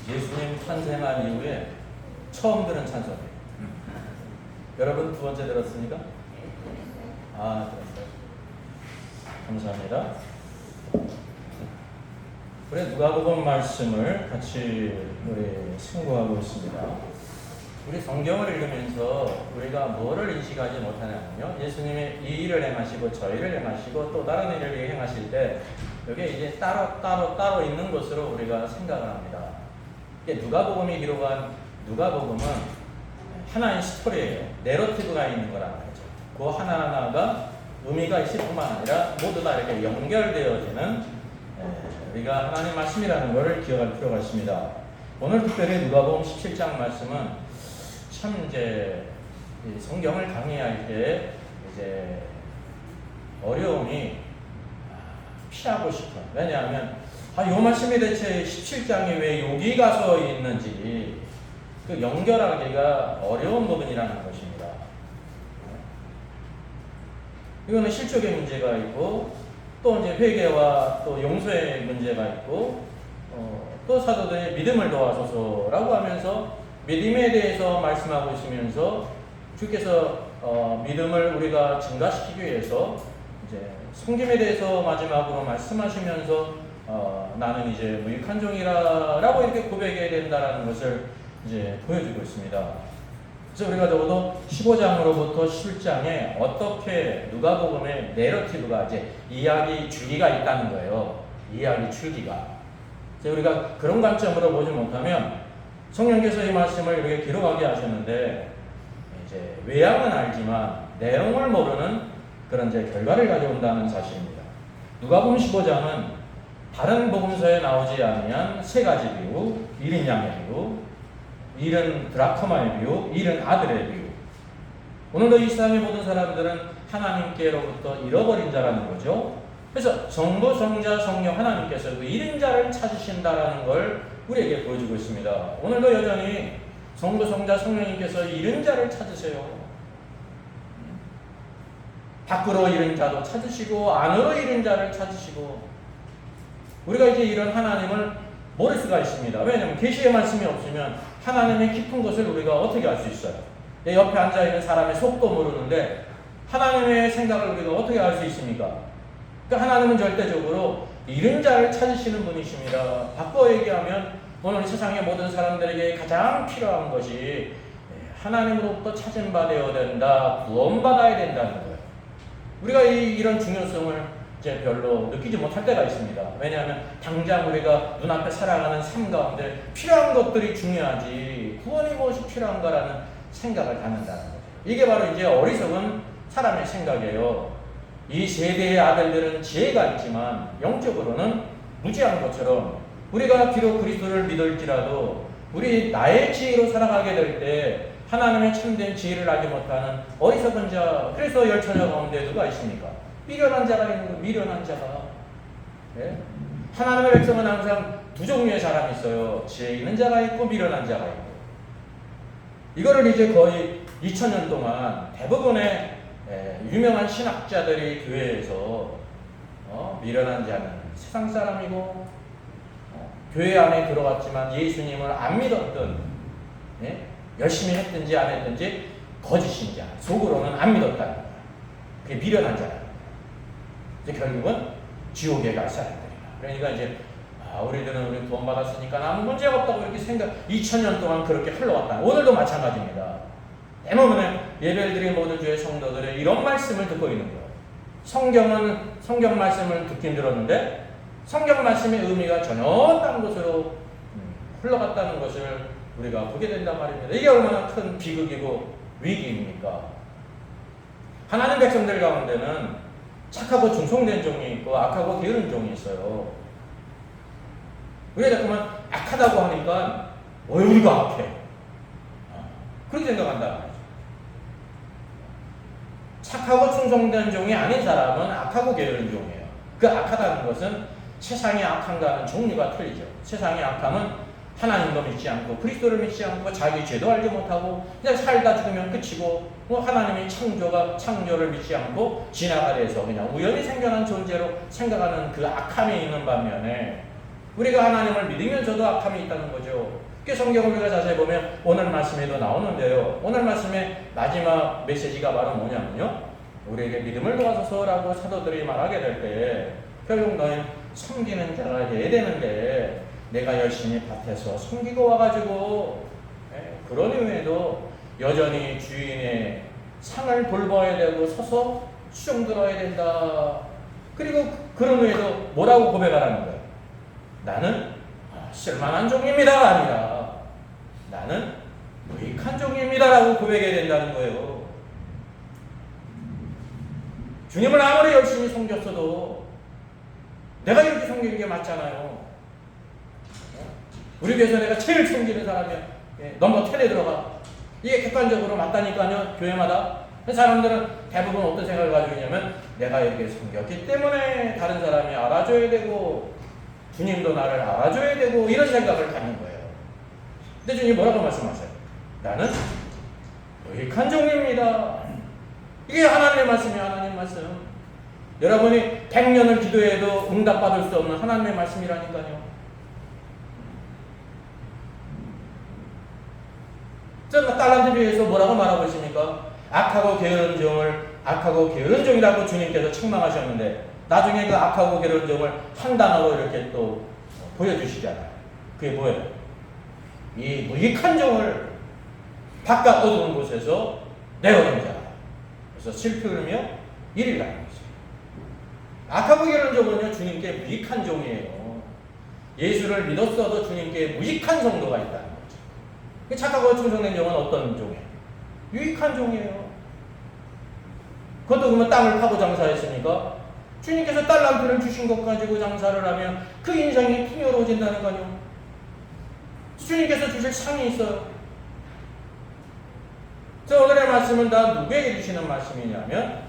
예수님 탄생한 이후에 처음 들은 찬송이에요. 여러분 두 번째 들었습니까? 들었어요. 감사합니다. 우리 누가복음 말씀을 같이 우리 승부하고 있습니다. 우리 성경을 읽으면서 우리가 뭐를 인식하지 못하냐면요, 예수님이 이 일을 행하시고 저 일을 행하시고 또 다른 일을 행하실 때 여기에 이제 따로 있는 것으로 우리가 생각을 합니다. 이게 누가복음이 기록한 누가복음은 하나의 스토리예요. 내러티브가 있는 거라는 거죠. 그 하나하나가 의미가 있을 뿐만 아니라 모두 다 이렇게 연결되어지는 우리가 하나님의 말씀이라는 것을 기억할 필요가 있습니다. 오늘 특별히 누가복음 17장 말씀은 참 이제 성경을 강의할 때 이제 어려움이 피하고 싶은, 왜냐하면 이 말씀이 대체 17장에 왜 여기 가서 있는지 그 연결하기가 어려운 부분이라는 것입니다. 이거는 실족의 문제가 있고 또 이제 회개와 또 용서의 문제가 있고 또 사도들이 믿음을 도와소서라고 하면서 믿음에 대해서 말씀하고 있으면서 주께서 믿음을 우리가 증가시키기 위해서 이제 섬김에 대해서 마지막으로 말씀하시면서 나는 이제 무익한 종이라라고 이렇게 고백해야 된다라는 것을 이제 보여주고 있습니다. 그래서 우리가 적어도 15장으로부터 17장에 어떻게 누가복음의 내러티브가 이제 이야기 줄기가 있다는 거예요. 이야기 줄기가. 우리가 그런 관점으로 보지 못하면 성령께서 이 말씀을 이렇게 기록하게 하셨는데 이제 외양은 알지만 내용을 모르는 그런 이제 결과를 가져온다는 사실입니다. 누가복음 15장은 다른 복음서에 나오지 않은 세 가지 비유, 일인 양의 비유, 일은 드라크마의 비유, 일은 아들의 비유. 오늘도 이 세상의 모든 사람들은 하나님께로부터 잃어버린 자라는 거죠. 그래서 성부, 성자, 성령 하나님께서 그 잃은 자를 찾으신다라는 걸 우리에게 보여주고 있습니다. 오늘도 여전히 성부, 성자, 성령님께서 잃은 자를 찾으세요. 밖으로 잃은 자도 찾으시고 안으로 잃은 자를 찾으시고, 우리가 이제 이런 하나님을 모를 수가 있습니다. 왜냐하면 계시의 말씀이 없으면 하나님의 깊은 것을 우리가 어떻게 알 수 있어요? 옆에 앉아있는 사람의 속도 모르는데 하나님의 생각을 우리가 어떻게 알 수 있습니까? 그러니까 하나님은 절대적으로 잃은 자를 찾으시는 분이십니다. 바꿔 얘기하면 오늘 세상의 모든 사람들에게 가장 필요한 것이 하나님으로부터 찾음받아야 된다, 구원받아야 된다는 거예요. 우리가 이런 중요성을 이제 별로 느끼지 못할 때가 있습니다. 왜냐하면 당장 우리가 눈앞에 살아가는 삶 가운데 필요한 것들이 중요하지 구원이 무엇이 필요한가라는 생각을 갖는다는 거죠. 이게 바로 이제 어리석은 사람의 생각이에요. 이 세대의 아들들은 지혜가 있지만 영적으로는 무지한 것처럼 우리가 비록 그리스도를 믿을지라도 우리 나의 지혜로 살아가게 될 때 하나님의 참된 지혜를 알지 못하는 어리석은 자, 그래서 열처녀 가운데 누가 있습니까? 미련한 자가 있는 거예요. 미련한 자가. 네? 하나님의 백성은 항상 두 종류의 사람이 있어요. 지혜 있는 자가 있고 미련한 자가 있고. 이거를 이제 거의 2000년 동안 대부분의 유명한 신학자들이 교회에서 미련한 자는 세상 사람이고 교회 안에 들어갔지만 예수님을 안 믿었던, 열심히 했든지 안 했든지 거짓인 자, 속으로는 안 믿었다는 거야. 그게 미련한 자라. 이제 결국은 지옥에 갈 사람들이다. 그러니까 이제 우리들은 우리 구원 받았으니까 아무 문제가 없다고 이렇게 2000년 동안 그렇게 흘러왔다. 오늘도 마찬가지입니다. 대부분의 예배를 모든 주의 성도들의 이런 말씀을 듣고 있는 거예요. 성경 말씀을 듣긴 들었는데 성경 말씀의 의미가 전혀 다른 곳으로 흘러갔다는 것을 우리가 보게 된단 말입니다. 이게 얼마나 큰 비극이고 위기입니까? 하나님 백성들 가운데는 착하고 충성된 종이 있고 악하고 게으른 종이 있어요. 우리가 자꾸만 악하다고 하니까 우리가 악해, 그렇게 생각한다는 거죠. 착하고 충성된 종이 아닌 사람은 악하고 게으른 종이에요. 그 악하다는 것은 세상의 악함과는 종류가 틀리죠. 세상의 악함은 하나님도 믿지 않고 그리스도를 믿지 않고 자기 죄도 알지 못하고 그냥 살다 죽으면 끝이고 하나님의 창조를 믿지 않고 진화가 돼서 그냥 우연히 생겨난 존재로 생각하는 그 악함이 있는 반면에 우리가 하나님을 믿으면서도 악함이 있다는 거죠. 그 성경을 우리가 자세히 보면 오늘 말씀에도 나오는데요. 오늘 말씀의 마지막 메시지가 바로 뭐냐면요. 우리에게 믿음을 도와서라고 사도들이 말하게 될 때 결국 너희는 섬기는 자가 돼야 되는데 내가 열심히 밭에서 섬기고 와가지고 그런 이후에도 여전히 주인의 상을 돌봐야 되고 서서 수종 들어야 된다. 그리고 그런 후에도 뭐라고 고백하라는 거예요? 나는 쓸만한 종입니다. 아니라 나는 무익한 종입니다. 라고 고백해야 된다는 거예요. 주님을 아무리 열심히 섬겼어도 내가 이렇게 섬기는 게 맞잖아요. 우리 교회에서 내가 제일 섬기는 사람이야. 넘버 10에 들어가. 이게 객관적으로 맞다니까요. 교회마다. 사람들은 대부분 어떤 생각을 가지고 있냐면 내가 이렇게 섬겼기 때문에 다른 사람이 알아줘야 되고 주님도 나를 알아줘야 되고 이런 생각을 갖는 거예요. 근데 주님 뭐라고 말씀하세요? 나는 무익한 종입니다. 이게 하나님의 말씀이에요. 하나님의 말씀. 여러분이 100년을 기도해도 응답받을 수 없는 하나님의 말씀이라니까요. 저 달란트 비유에서 뭐라고 말하고 있습니까? 악하고 게으른 종을 악하고 게으른 종이라고 주님께서 책망하셨는데 나중에 그 악하고 게으른 종을 한 단어로 이렇게 또 보여주시잖아요. 그게 뭐예요? 이 무익한 종을 바깥 어두운 곳에서 내어놓은 자라. 그래서 슬피 울며 이리라는 거죠. 악하고 게으른 종은요 주님께 무익한 종이에요. 예수를 믿었어도 주님께 무익한 성도가 있다는 거죠. 착하고 충성된 종은 어떤 종이에요? 유익한 종이에요. 그것도 그러면 땅을 파고 장사했으니까 주님께서 달란트를 주신 것 가지고 장사를 하면 그 인생이 풍요로워진다는 거요. 주님께서 주실 상이 있어요. 그래서 오늘의 말씀은 다 누구에게 주시는 말씀이냐면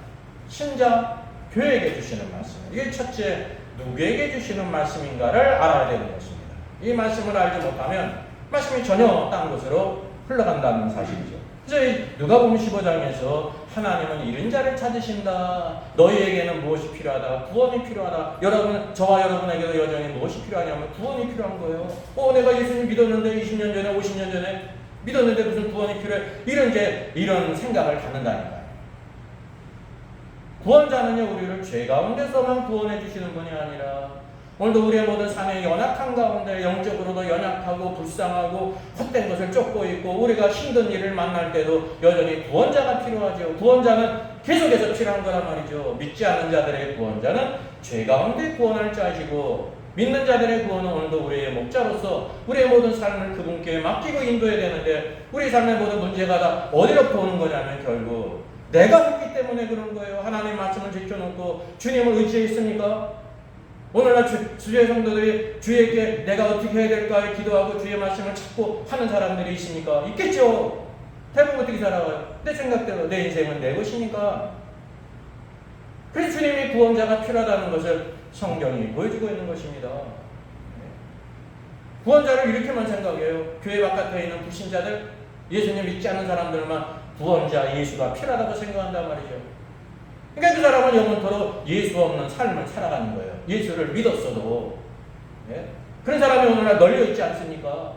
신자 교회에게 주시는 말씀이에요. 이게 첫째, 누구에게 주시는 말씀인가를 알아야 되는 것입니다. 이 말씀을 알지 못하면 말씀이 전혀 딴 곳으로 흘러간다는 사실이죠. 그래서 누가복음 15장에서 하나님은 이른 자를 찾으신다. 너희에게는 무엇이 필요하다? 구원이 필요하다. 여러분, 저와 여러분에게도 여전히 무엇이 필요하냐면 구원이 필요한 거예요. 내가 예수님 믿었는데 20년 전에 50년 전에 믿었는데 무슨 구원이 필요해? 이런 생각을 갖는다니까요. 구원자는요 우리를 죄 가운데서만 구원해 주시는 분이 아니라 오늘도 우리의 모든 삶의 연약한 가운데 영적으로도 연약하고 불쌍하고 헛된 것을 쫓고 있고 우리가 힘든 일을 만날 때도 여전히 구원자가 필요하죠. 구원자는 계속해서 필요한 거란 말이죠. 믿지 않는 자들의 구원자는 죄 가운데 구원할 자이시고 믿는 자들의 구원은 오늘도 우리의 목자로서 우리의 모든 삶을 그분께 맡기고 인도해야 되는데 우리 삶의 모든 문제가 다 어디로부터 오는 거냐면 결국 내가 했기 때문에 그런 거예요. 하나님의 말씀을 지켜놓고 주님을 의지했습니까? 오늘날 주의 성도들이 주에게 내가 어떻게 해야 될까 기도하고 주의 말씀을 찾고 하는 사람들이 있습니까? 있겠죠. 대부분 어떻게 살아가요? 내 생각대로 내 인생은 내 것이니까. 그래서 주님이 구원자가 필요하다는 것을 성경이 보여주고 있는 것입니다. 구원자를 이렇게만 생각해요. 교회 바깥에 있는 불신자들, 예수님 믿지 않는 사람들만 구원자 예수가 필요하다고 생각한단 말이죠. 그러니까 그 사람은 영원토록 예수 없는 삶을 살아가는 거예요. 예수를 믿었어도. 그런 사람이 오늘날 널려 있지 않습니까?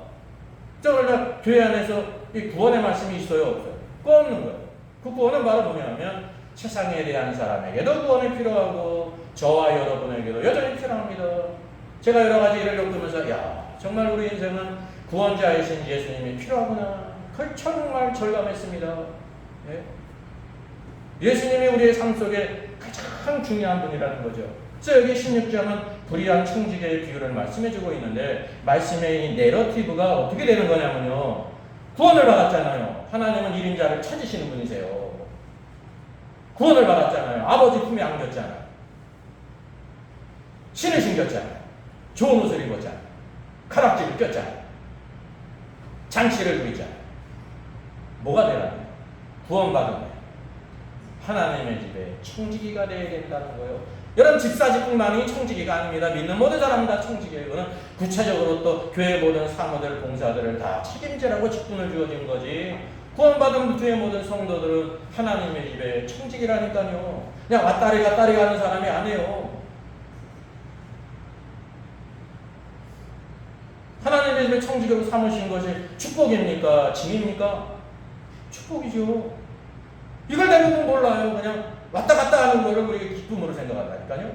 오늘날 교회 안에서 이 구원의 말씀이 있어요? 없어요? 그거 없는 거예요. 그 구원은 바로 뭐냐면 세상에 대한 사람에게도 구원이 필요하고 저와 여러분에게도 여전히 필요합니다. 제가 여러 가지 일을 겪으면서 정말 우리 인생은 구원자이신 예수님이 필요하구나. 그걸 정말 절감했습니다. 예수님이 우리의 삶 속에 가장 중요한 분이라는 거죠. 그래서 여기 16장은 불의한 청지기의 비유를 말씀해주고 있는데 말씀의 이 내러티브가 어떻게 되는 거냐면요. 구원을 받았잖아요. 하나님은 1인자를 찾으시는 분이세요. 구원을 받았잖아요. 아버지 품에 안겼잖아요. 신을 신겼잖아요. 좋은 옷을 입었잖아요. 가락지를 꼈잖아요. 장치를 부리잖아요. 뭐가 되라고요? 구원받은 거예요. 하나님의 집에 청지기가 되어야 된다는 거예요. 여러분 집사직뿐만이 청지기가 아닙니다. 믿는 모든 사람 다 청지기예요. 이거는 구체적으로 또 교회 모든 사무들 봉사들을 다 책임지라고 직분을 주어진 거지. 구원받은 주의 모든 성도들은 하나님의 집에 청지기라니까요. 그냥 왔다리 갔다리 가는 사람이 아니에요. 하나님의 집에 청지기로 삼으신 것이 축복입니까? 짐입니까? 축복이죠. 이걸 대부분 몰라요. 그냥 왔다 갔다 하는 거를 우리가 기쁨으로 생각한다니까요.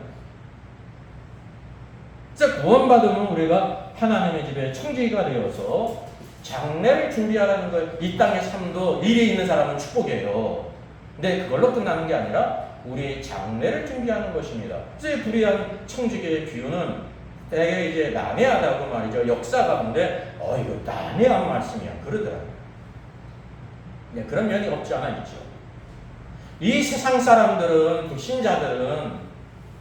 그래서 구원받으면 우리가 하나님의 집에 청지기가 되어서 장례를 준비하라는 걸, 이 땅의 삶도 일이 있는 사람은 축복이에요. 근데 그걸로 끝나는 게 아니라 우리 장례를 준비하는 것입니다. 그래서 불의한 청지기의 비유는 되게 이제 난해하다고 말이죠. 역사 가운데 이거 난해한 말씀이야 그러더라고요. 네, 그런 면이 없지 않아 있죠. 이 세상 사람들은, 불신자들은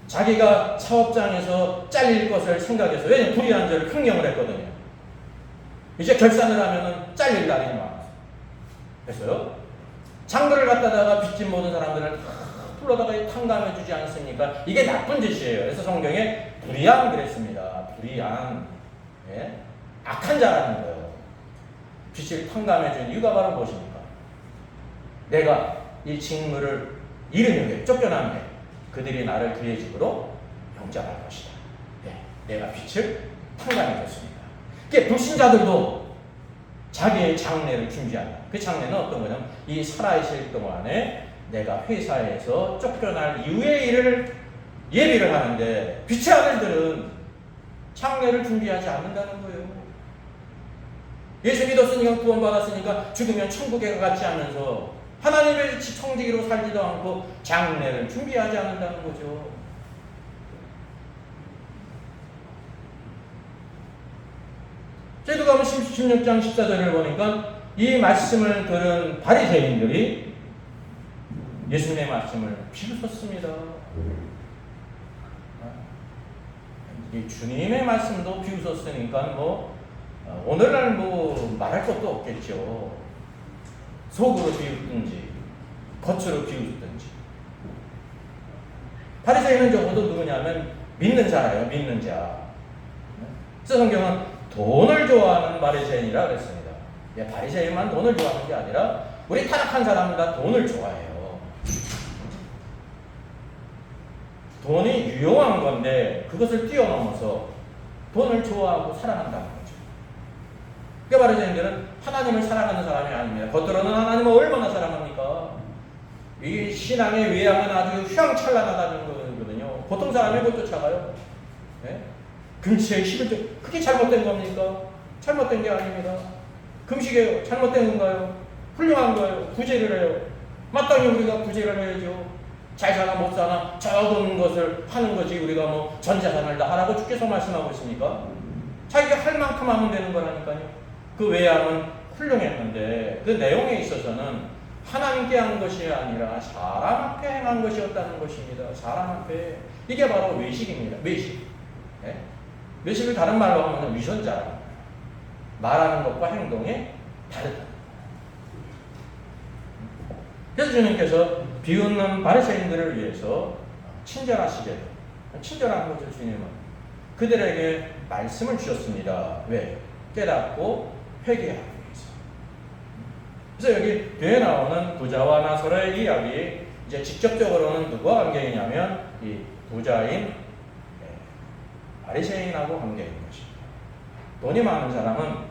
자기가 사업장에서 잘릴 것을 생각해서, 왜냐면 불의한 죄를 횡령을 했거든요. 이제 결산을 하면은 잘릴 날이 많았어요. 그래서요, 장부를 갖다가 빚진 모든 사람들을 불러다가 탕감해 주지 않습니까? 이게 나쁜 짓이에요. 그래서 성경에 불의한 그랬습니다. 불의한, 예? 악한 자라는 거예요. 빚을 탕감해 준 이유가 바로 무엇입니까? 내가 이 직무를 잃은 후에, 쫓겨난 후에 그들이 나를 그의 집으로 영접할 것이다. 네, 내가 빚을 탕감해 줬습니다. 그게 불신자들도 자기의 장례를 준비한다. 그 장례는 어떤 거냐면 이 살아있을 동안에 내가 회사에서 쫓겨날 이후의 일을 예비를 하는데, 빛의 아들들은 장례를 준비하지 않는다는 거예요. 예수 믿었으니까 구원받았으니까 죽으면 천국에 가지 않으면서 하나님의 청지기로 살지도 않고 장례를 준비하지 않는다는 거죠. 제도가면 16장 14절을 보니까 이 말씀을 들은 바리새인들이 예수님의 말씀을 비웃었습니다. 이 주님의 말씀도 비웃었으니까 오늘날 말할 것도 없겠죠. 속으로 비웃든지 겉으로 비웃든지. 바리새인은 적어도 누구냐면 믿는 자예요. 믿는 자. 그래서 성경은 돈을 좋아하는 바리새인이라 그랬습니다. 바리새인만 돈을 좋아하는 게 아니라 우리 타락한 사람은 다 돈을 좋아해요. 돈이 유용한 건데 그것을 뛰어넘어서 돈을 좋아하고 사랑한다는 거죠. 그러니까 바리새인들은 하나님을 사랑하는 사람이 아닙니다. 겉으로는 하나님을 얼마나 사랑합니까? 이 신앙의 외양은 아주 휘황찬란하다는 거거든요. 보통 사람이 못 쫓아가요. 네? 금식에 힘을 줘. 그게 잘못된 겁니까? 잘못된 게 아닙니다. 금식이에요. 잘못된 건가요? 훌륭한 거예요. 구제를 해요. 마땅히 우리가 구제를 해야죠. 잘 사나 못 사나 적은 것을 하는 거지 우리가 전 재산을 다 하라고 주께서 말씀하고 있습니까? 자기가 할 만큼 하면 되는 거라니까요. 그 외양은 훌륭했는데 그 내용에 있어서는 하나님께 한 것이 아니라 사람 앞에 행한 것이었다는 것입니다. 사람 앞에. 이게 바로 외식입니다. 외식. 네? 외식을 다른 말로 하면 위선자. 말하는 것과 행동이 다르다. 그래서 주님께서 비웃는 바리새인들을 위해서 친절하시게, 친절한 거죠. 주님은 그들에게 말씀을 주셨습니다. 왜? 깨닫고 회개하기 위해서. 그래서 여기 뒤에 나오는 부자와 나사로의 이야기, 이제 직접적으로는 누구와 관계이냐면 이 부자인 바리새인하고 관계인 것입니다. 돈이 많은 사람은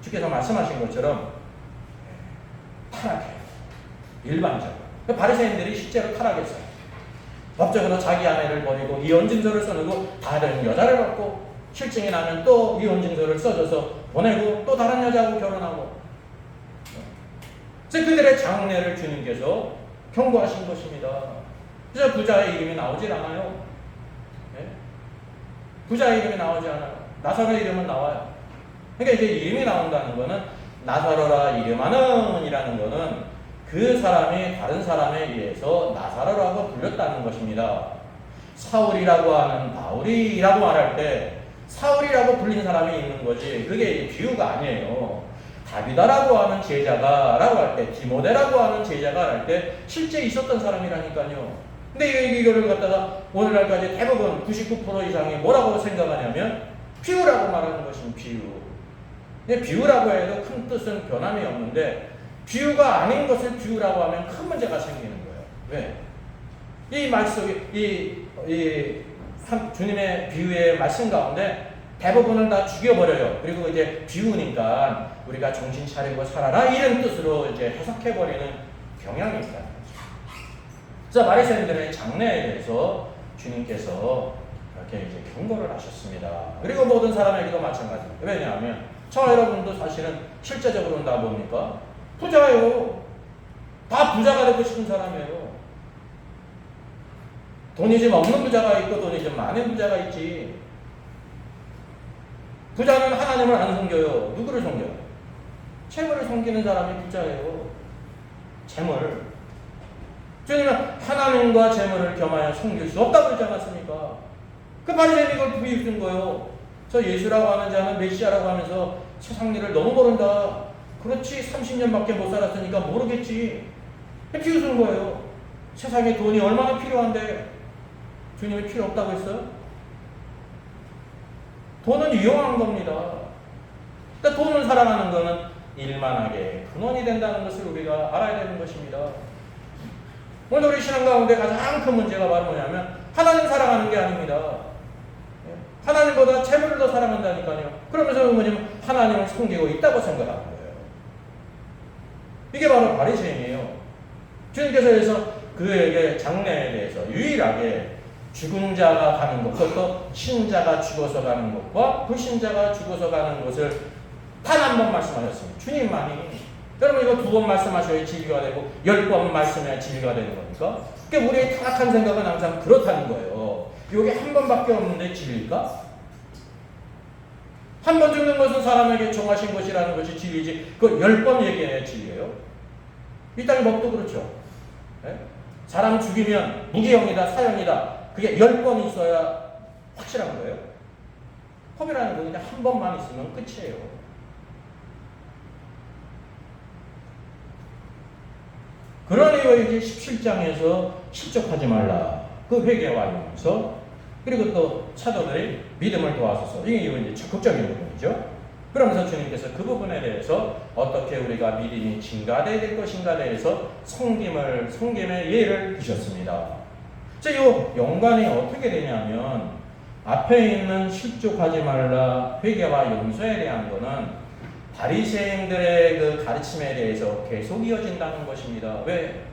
주께서 말씀하신 것처럼 타락해요. 일반적으로. 바리새인들이 실제로 타락했어요. 법적으로 자기 아내를 버리고 이혼증서를 써내고 다른 여자를 받고 실증이 나면 또 이혼증서를 써줘서 보내고 또 다른 여자하고 결혼하고. 그래서 그들의 장례를 주님께서 경고하신 것입니다. 그래서 부자의 이름이 나오질 않아요. 네? 부자의 이름이 나오지 않아요. 나사로의 이름은 나와요. 그러니까 이제 이름이 나온다는 거는 나사로라 이름하는 이라는 거는 그 사람이 다른 사람에 의해서 나사로라고 불렸다는 것입니다. 사울이라고 하는 바울이라고 말할 때 사울이라고 불린 사람이 있는 거지 그게 비유가 아니에요. 다비다라고 하는 제자가 라고 할 때, 디모데라고 하는 제자가 할 때 실제 있었던 사람이라니까요. 근데 이거를 갖다가 오늘날까지 대부분 99% 이상이 뭐라고 생각하냐면 비유라고 말하는 것입니다. 비유. 근데 비유라고 해도 큰 뜻은 변함이 없는데 비유가 아닌 것을 비유라고 하면 큰 문제가 생기는 거예요. 왜? 이 말씀, 주님의 비유의 말씀 가운데 대부분을 다 죽여버려요. 그리고 이제 비우니까 우리가 정신 차리고 살아라 이런 뜻으로 이제 해석해버리는 경향이 있다는 거죠. 그래서 바리새인들의 장래에 대해서 주님께서 이렇게 이제 경고를 하셨습니다. 그리고 모든 사람에게도 마찬가지입니다. 왜냐하면 저와 여러분도 사실은 실제적으로는 다 뭡니까? 부자예요. 다 부자가 되고 싶은 사람이에요. 돈이 좀 없는 부자가 있고 돈이 좀 많은 부자가 있지. 부자는 하나님을 안 섬겨요. 누구를 섬겨요? 재물을 섬기는 사람이 부자예요. 재물. 주님은 하나님과 재물을 겸하여 섬길 수 없다고 그러지 않았습니까? 그 바리새인이 이걸 비웃은 거예요. 저 예수라고 하는 자는 메시아라고 하면서 세상 일을 너무 모른다. 그렇지 30년밖에 못 살았으니까 모르겠지. 비웃은 거예요. 세상에 돈이 얼마나 필요한데 주님이 필요 없다고 했어요? 돈은 유용한 겁니다. 그러니까 돈을 사랑하는 것은 일만하게 근원이 된다는 것을 우리가 알아야 되는 것입니다. 오늘 우리 신앙 가운데 가장 큰 문제가 바로 뭐냐면 하나님 사랑하는 게 아닙니다. 하나님보다 재물을 더 사랑한다니까요. 그러면서 뭐냐면 하나님을 섬기고 있다고 생각하는 거예요. 이게 바로 바리새인이에요. 주님께서 그래서 그에게 장래에 대해서 유일하게 죽은 자가 가는 것, 그것도 신자가 죽어서 가는 것과 불신자가 죽어서 가는 것을 단 한 번 말씀하셨습니다. 주님만이. 여러분 이거 2번 말씀하셔야 진리가 되고 10번 말씀해야 진리가 되는 겁니까? 그러니까 우리의 타락한 생각은 항상 그렇다는 거예요. 이게 한 번밖에 없는데 진리일까? 한 번 죽는 것은 사람에게 정하신 것이라는 것이 진리지 그걸 10번 얘기해야 진리예요. 이 땅의 법도 그렇죠. 네? 사람 죽이면 무기형이다 사형이다 그게 10번 있어야 확실한 거예요. 법이라는 건 그냥 한 번만 있으면 끝이에요. 그러니 이제 17장에서 실족하지 말라. 그 회개와 용서 그리고 또 사도들의 믿음을 도와줘서 이게 이제 적극적인 부분이죠. 그러면서 주님께서 그 부분에 대해서 어떻게 우리가 믿음이 증가되어야 될 것인가에 대해서 섬김의 예를 드셨습니다. 이 연관이 어떻게 되냐면 앞에 있는 실족하지 말라 회개와 용서에 대한 거는 바리새인들의 그 가르침에 대해서 계속 이어진다는 것입니다. 왜?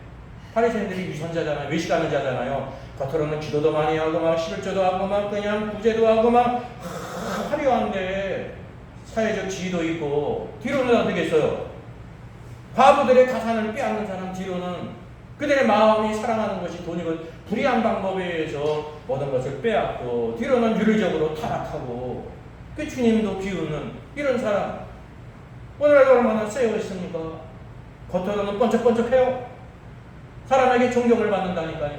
바리새인들이 위선자잖아요. 외식하는 자잖아요. 겉으로는 기도도 많이 하고 막 11조도 하고 막 그냥 구제도 하고 막 화려한데 사회적 지위도 있고 뒤로는 어떻게 했어요? 과부들의 가산을 빼앗는 사람 뒤로는 그들의 마음이 사랑하는 것이 돈이고 불의한 방법에 의해서 모든 것을 빼앗고 뒤로는 윤리적으로 타락하고 그 주님도 비웃는 이런 사람 오늘날 얼마나 세어 있습니까? 겉으로는 번쩍번쩍해요. 사람에게 존경을 받는다니까요.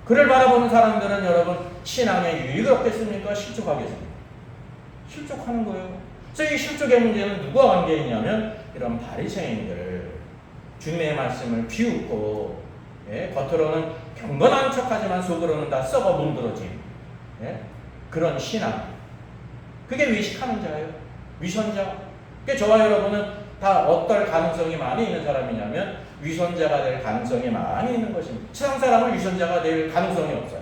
그를 바라보는 사람들은 여러분 신앙에 유익을 얻겠습니까? 실족하겠습니까? 실족하는 거예요. 그래서 이 실족의 문제는 누구와 관계 있냐면 이런 바리새인들 주님의 말씀을 비웃고 겉으로는 경건한 척하지만 속으로는 다 썩어 문드러진 그런 신앙 그게 외식하는 자예요. 위선자. 저와 여러분은 다 어떨 가능성이 많이 있는 사람이냐면 위선자가 될 가능성이 많이 있는 것입니다. 세상 사람은 위선자가 될 가능성이 없어요.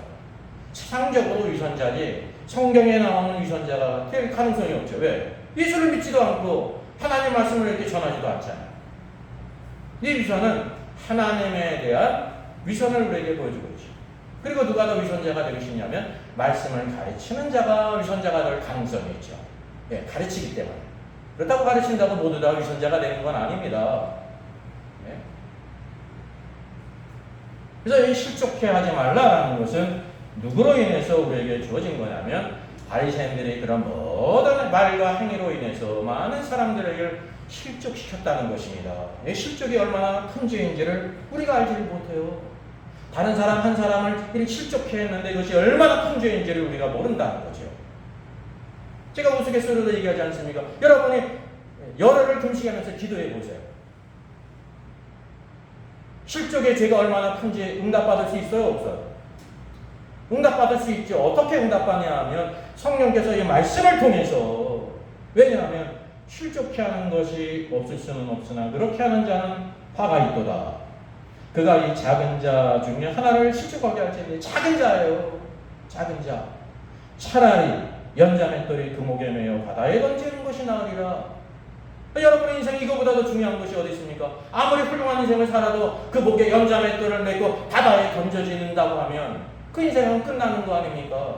세상적으로 위선자지 성경에 나오는 위선자가 될 가능성이 없죠. 왜? 예수를 믿지도 않고 하나님 말씀을 이렇게 전하지도 않잖아요. 이 위선은 하나님에 대한 위선을 우리에게 보여주고 있죠. 그리고 누가 더 위선자가 되고 싶냐면 말씀을 가르치는 자가 위선자가 될 가능성이 있죠. 가르치기 때문에. 그렇다고 가르친다고 모두 다 위선자가 되는 건 아닙니다. 그래서 이 실족해 하지 말라라는 것은 누구로 인해서 우리에게 주어진 거냐면 바리새인들의 그런 모든 말과 행위로 인해서 많은 사람들에게 실족시켰다는 것입니다. 이 실족이 얼마나 큰 죄인지를 우리가 알지를 못해요. 다른 사람 한 사람을 이렇게 실족해 했는데 이것이 얼마나 큰 죄인지를 우리가 모른다는 거죠. 제가 우스갯소리로 얘기하지 않습니까? 여러분이 열흘을 금식하면서 기도해 보세요. 실족의 죄가 얼마나 큰지 응답받을 수 있어요? 없어요? 응답받을 수 있죠. 어떻게 응답받냐 하면 성령께서 이 말씀을 통해서 왜냐하면 실족해 하는 것이 없을 수는 없으나 그렇게 하는 자는 화가 있도다. 그가 이 작은 자 중에 하나를 실족하게 할 텐데 작은 자예요. 작은 자. 차라리 연자맷돌이 금옥에 매여 바다에 던지는 것이 나으리라. 여러분의 인생 이거보다도 중요한 것이 어디 있습니까? 아무리 훌륭한 인생을 살아도 그 목에 연자맷돌을 메고 바다에 던져진다고 하면 그 인생은 끝나는 거 아닙니까?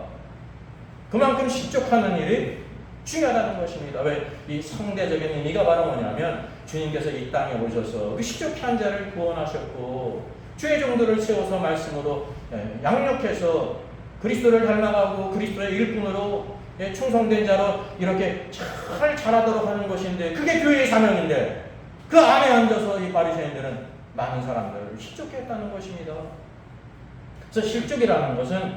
그만큼 실족하는 일이 중요하다는 것입니다. 왜? 이 상대적인 의미가 바로 뭐냐면 주님께서 이 땅에 오셔서 그 실족한 자를 구원하셨고 주의 종들을 세워서 말씀으로 양육해서 그리스도를 닮아가고 그리스도의 일꾼으로 충성된 자로 이렇게 잘 자라도록 하는 것인데 그게 교회의 사명인데 그 안에 앉아서 이 바리새인들은 많은 사람들을 실족해 했다는 것입니다. 그래서 실족이라는 것은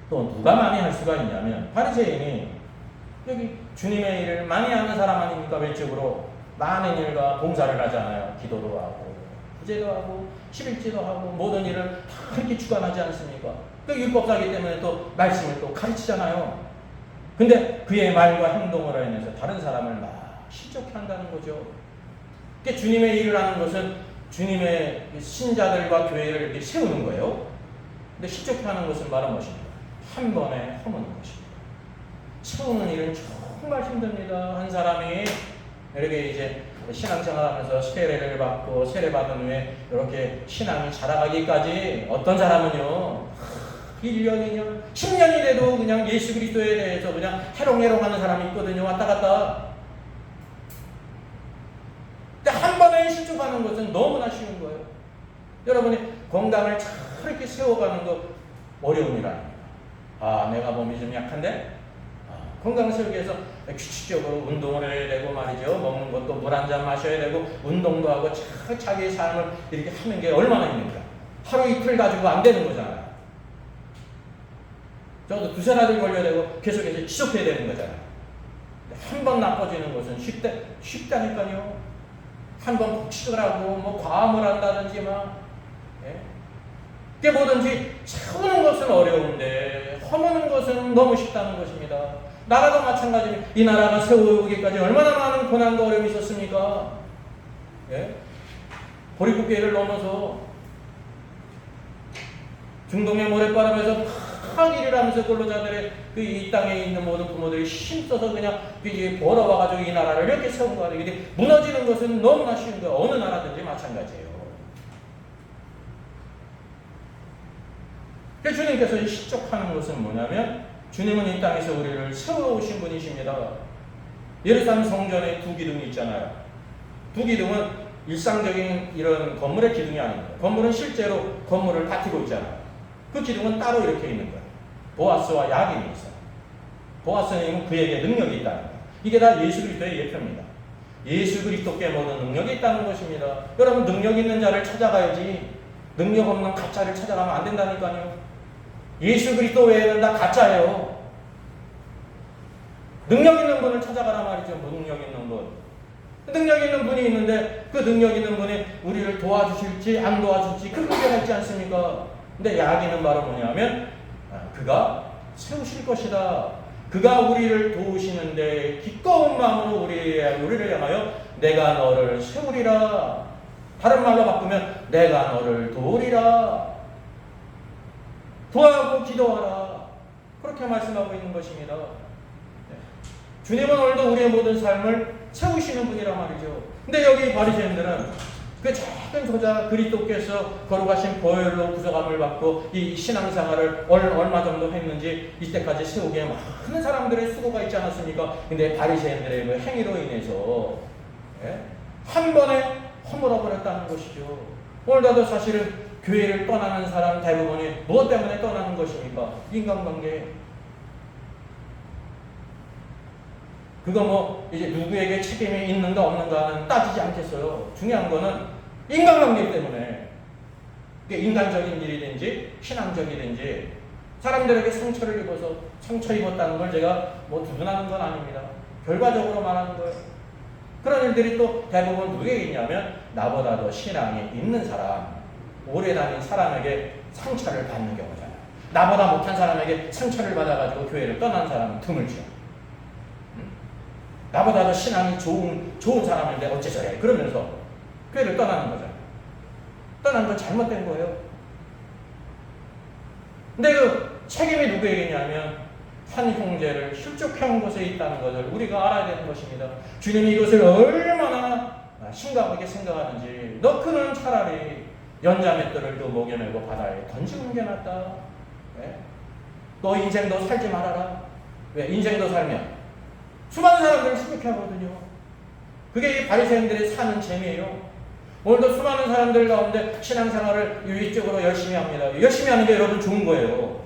또 누가 많이 할 수가 있냐면 바리새인이 여기 주님의 일을 많이 하는 사람 아닙니까? 왼쪽으로 많은 일과 봉사를 하잖아요. 기도도 하고 구제도 하고 11지도 하고 모든 일을 다 그렇게 주관하지 않습니까? 그 율법사기 때문에 또 말씀을 또 가르치잖아요. 근데 그의 말과 행동으로 인해서 다른 사람을 막 실족해 한다는 거죠. 그러니까 주님의 일을 하는 것은 주님의 신자들과 교회를 이렇게 세우는 거예요. 근데 실족해 하는 것은 바로 무엇입니까? 한 번에 허무는 것입니다. 세우는 일은 정말 힘듭니다. 한 사람이 이렇게 이제 신앙생활하면서 세례를 받고 세례받은 후에 이렇게 신앙이 자라가기까지 어떤 사람은요 1년이냐 10년이 돼도 그냥 예수 그리스도에 대해서 그냥 해롱해롱하는 사람이 있거든요. 왔다 갔다. 근데 한 번에 실족하는 것은 너무나 쉬운 거예요. 여러분이 건강을 잘 이렇게 세워가는 거 어려운 일 아닙니다. 아, 내가 몸이 좀 약한데 건강 세우기 위해서 규칙적으로 운동을 해야 되고 말이죠. 먹는 것도 물 한 잔 마셔야 되고 운동도 하고 자기의 삶을 이렇게 하는 게 얼마나 힘든가. 하루 이틀 가지고 안 되는 거잖아요. 저도 두세 달이 걸려야 되고 계속해서 지속해야 되는 거잖아요. 한 번 나빠지는 것은 쉽다니까요. 한 번 폭식을 하고 뭐 과음을 한다든지 막 그게 뭐든지 세우는 것은 어려운데 허무는 것은 너무 쉽다는 것입니다. 나라도 마찬가지입니다. 이 나라가 세우기까지 얼마나 많은 고난과 어려움이 있었습니까? 보리국계를 넘어서 중동의 모래바람에서 막 일을 하면서 근로자들의 이 땅에 있는 모든 부모들이 힘써서 그냥 벌어와가지고 이 나라를 이렇게 세운 거 아니에요. 근데 무너지는 것은 너무나 쉬운 거예요. 어느 나라든지 마찬가지예요. 그래서 주님께서 실족하는 것은 뭐냐면 주님은 이 땅에서 우리를 세워오신 분이십니다. 예루살렘 성전에 두 기둥이 있잖아요. 두 기둥은 일상적인 이런 건물의 기둥이 아닙니다. 건물은 실제로 건물을 다투고 있잖아요. 그 기둥은 따로 이렇게 있는 거예요. 보아스와 야긴이 있어요. 보아스는 그에게 능력이 있다는 거예요. 이게 다 예수 그리스도의 예표입니다. 예수 그리스도께 모든 능력이 있다는 것입니다. 여러분 능력 있는 자를 찾아가야지 능력 없는 가짜를 찾아가면 안 된다니까요. 예수 그리스도 외에는 다 가짜예요. 능력 있는 분을 찾아가라 말이죠. 무능력 있는 분. 능력 있는 분이 있는데 그 능력 있는 분이 우리를 도와주실지 안 도와줄지 그 문제가 있지 않습니까? 근데 야기는 바로 뭐냐면 그가 세우실 것이다. 그가 우리를 도우시는데 기꺼운 마음으로 우리를 향하여 내가 너를 세우리라. 다른 말로 바꾸면 내가 너를 도우리라. 도와하고 기도하라. 그렇게 말씀하고 있는 것입니다. 주님은 오늘도 우리의 모든 삶을 세우시는 분이란 말이죠. 근데 여기 바리새인들은 그 작은 소자 그리스도께서 거룩하신 보혈로 구속함을 받고 이 신앙생활을 얼마 정도 했는지 이때까지 세우기에 많은 사람들의 수고가 있지 않았습니까? 근데 바리새인들의 그 행위로 인해서 한 번에 허물어 버렸다는 것이죠. 오늘도 사실은 교회를 떠나는 사람 대부분이 무엇 때문에 떠나는 것입니까? 인간관계. 그거 뭐 이제 누구에게 책임이 있는가 없는가는 따지지 않겠어요. 중요한 거는 인간관계 때문에 인간적인 일이든지 신앙적이든지 사람들에게 상처를 입어서 상처 입었다는 걸 제가 뭐 두둔하는 건 아닙니다. 결과적으로 말하는 거예요. 그런 일들이 또 대부분 누구에게 있냐면 나보다 더 신앙이 있는 사람, 오래 다닌 사람에게 상처를 받는 경우잖아요. 나보다 못한 사람에게 상처를 받아가지고 교회를 떠난 사람은 드물죠. 나보다 더 신앙이 좋은 사람인데 어째 저래? 그러면서 교회를 떠나는 거잖아요. 떠난 건 잘못된 거예요. 근데 그 책임이 누구에게 있냐면 한 형제를 실족한 곳에 있다는 것을 우리가 알아야 되는 것입니다. 주님이 이것을 얼마나 심각하게 생각하는지. 너 그는 차라리 연자맷돌을 또 목에 메고 바다에 던지는 게 낫다. 네? 너 인생도 살지 말아라. 왜? 인생도 살면 수많은 사람들을 실족해 하거든요. 그게 이 바리새인들이 사는 재미예요. 오늘도 수많은 사람들 가운데 신앙생활을 유의적으로 열심히 합니다. 열심히 하는 게 여러분 좋은 거예요.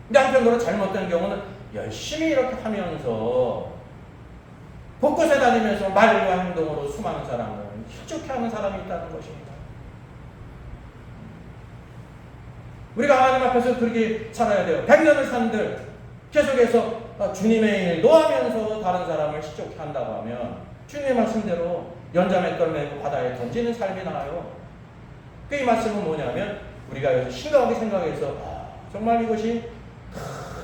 근데 한편으로 잘못된 경우는 열심히 이렇게 하면서 곳곳에 다니면서 말과 행동으로 수많은 사람을 실족해 하는 사람이 있다는 것입니다. 우리가 하나님 앞에서 그렇게 살아야 돼요. 100년을 산들 계속해서 주님의 일 노하면서 다른 사람을 실족해 한다고 하면 주님의 말씀대로 연자맷돌 메고 바다에 던지는 삶이 나아요. 그 이 말씀은 뭐냐면 우리가 여기서 심각하게 생각해서 정말 이것이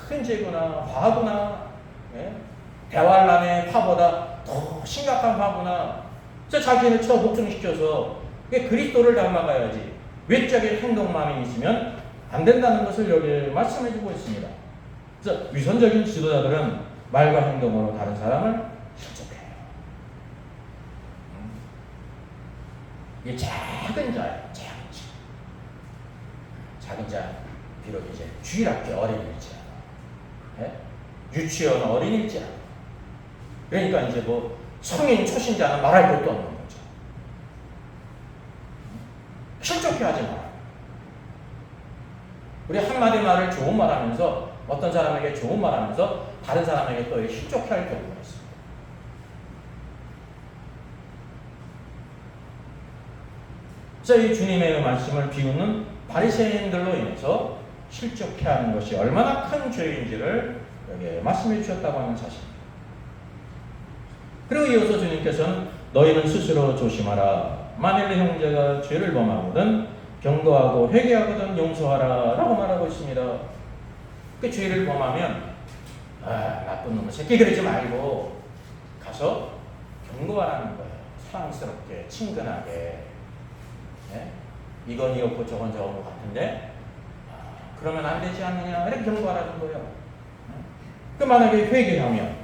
큰 죄구나, 화구나, 대환란의 화보다 더 심각한 화구나. 그래서 자기를 복종시켜서 그리스도를 닮아가야지 외적인 행동만이 있으면 안 된다는 것을 여기에 말씀해주고 있습니다. 그래서 위선적인 지도자들은 말과 행동으로 다른 사람을 실족해요. 이게 작은 자예요. 작은 자. 비록 이제 주일학교 어린이일지 유치원 어린이일지 그러니까 이제 뭐 성인 초신자는 말할 것도 없는 거죠. 실족해 하지 마라. 우리 한마디 말을 좋은 말 하면서 어떤 사람에게 좋은 말 하면서 다른 사람에게 또 실족해 할 경우가 있습니다. 그래서 이 주님의 말씀을 비우는 바리새인들로 인해서 실족해 하는 것이 얼마나 큰 죄인지를 여기에 말씀해 주셨다고 하는 사실입니다. 그리고 이어서 주님께서는 너희는 스스로 조심하라. 만일 네 형제가 죄를 범하거든 경고하고 회개하거든 용서하라 라고 말하고 있습니다. 그 죄를 범하면 나쁜 놈의 새끼 그러지 말고 가서 경고하라는 거예요. 사랑스럽게 친근하게 이건 이었고 저건 저건 것 같은데 그러면 안 되지 않느냐 이렇게 경고하라는 거예요. 그 만약에 회개하면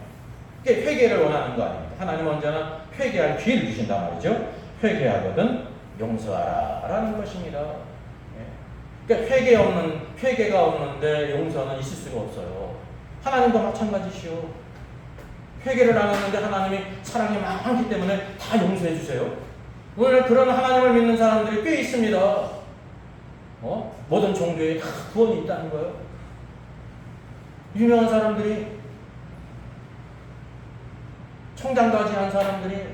회개를 원하는 거 아닙니까? 하나님 언제나 회개할 기회를 주신단 말이죠. 회개하거든 용서하라 라는 것입니다. 그러니까 회개가 없는데 용서는 있을 수가 없어요. 하나님도 마찬가지시오. 회개를 안 했는데 하나님이 사랑이 많기 때문에 다 용서해 주세요. 오늘 그런 하나님을 믿는 사람들이 꽤 있습니다. 모든 종교에 다 구원이 있다는 거예요. 유명한 사람들이, 청장도 지한 사람들이,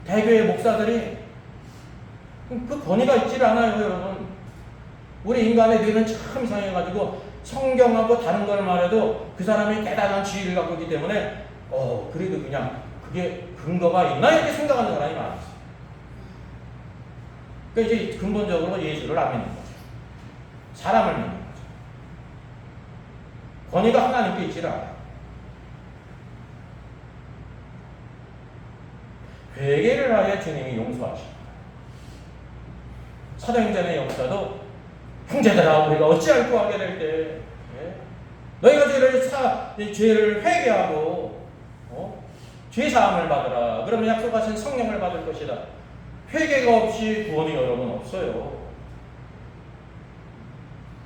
대교의 목사들이 그 권위가 있질 않아요, 여러분. 우리 인간의 뇌는 참 이상해가지고 성경하고 다른 걸 말해도 그 사람이 대단한 지위를 갖고 있기 때문에 그래도 그냥 그게 근거가 있나 이렇게 생각하는 사람이 많았어요. 그러니까 이제 근본적으로 예수를 안 믿는 거죠. 사람을 믿는 거죠. 권위가 하나님께 있지를 않아요. 회개를 하여 주님이 용서하십니다. 사도행전의 역사도 형제들아 우리가 어찌할 구하게 될 때 너희가 죄를 회개하고 죄 사함을 받으라. 그러면 약속하신 성령을 받을 것이다. 회개가 없이 구원이 여러분 없어요.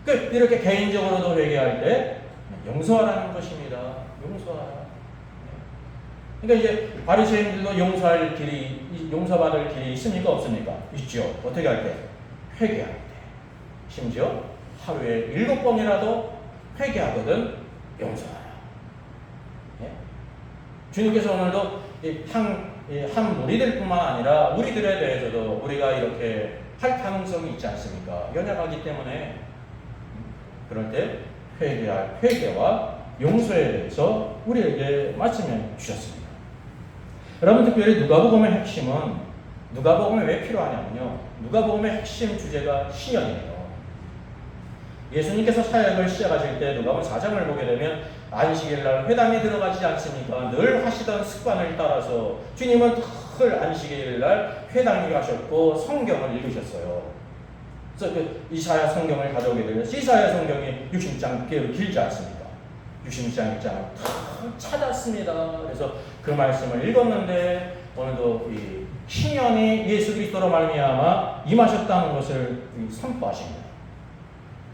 이렇게 개인적으로도 회개할 때 용서하라는 것입니다. 용서하라. 그러니까 이제 바리새인들도 용서받을 길이 있습니까? 없습니까? 있죠. 어떻게 할 때? 회개할 때. 심지어 하루에 7번이라도 회개하거든 용서하라. 주님께서 오늘도 한 무리들뿐만 아니라 우리들에 대해서도 우리가 이렇게 할 가능성이 있지 않습니까? 연약하기 때문에 그럴 때 회개와 용서에 대해서 우리에게 말씀해 주셨습니다. 여러분 특별히 누가복음의 핵심은 누가복음이 왜 필요하냐면요. 누가복음의 핵심 주제가 신연이에요. 예수님께서 사역을 시작하실 때 누가복음 4장을 보게 되면 안식일날 회당에 들어가지 않습니까? 늘 하시던 습관을 따라서 주님은 늘 안식일날 회당에 가셨고 성경을 읽으셨어요. 그래서 그 이사야 성경을 가져오게 되면 이사야 성경이 60장 길지 않습니까? 66장 1장을 다 찾았습니다. 그래서 그 말씀을 읽었는데 오늘도 이 신년이 예수 그리스도로 말미암아 임하셨다는 것을 선포하십니다.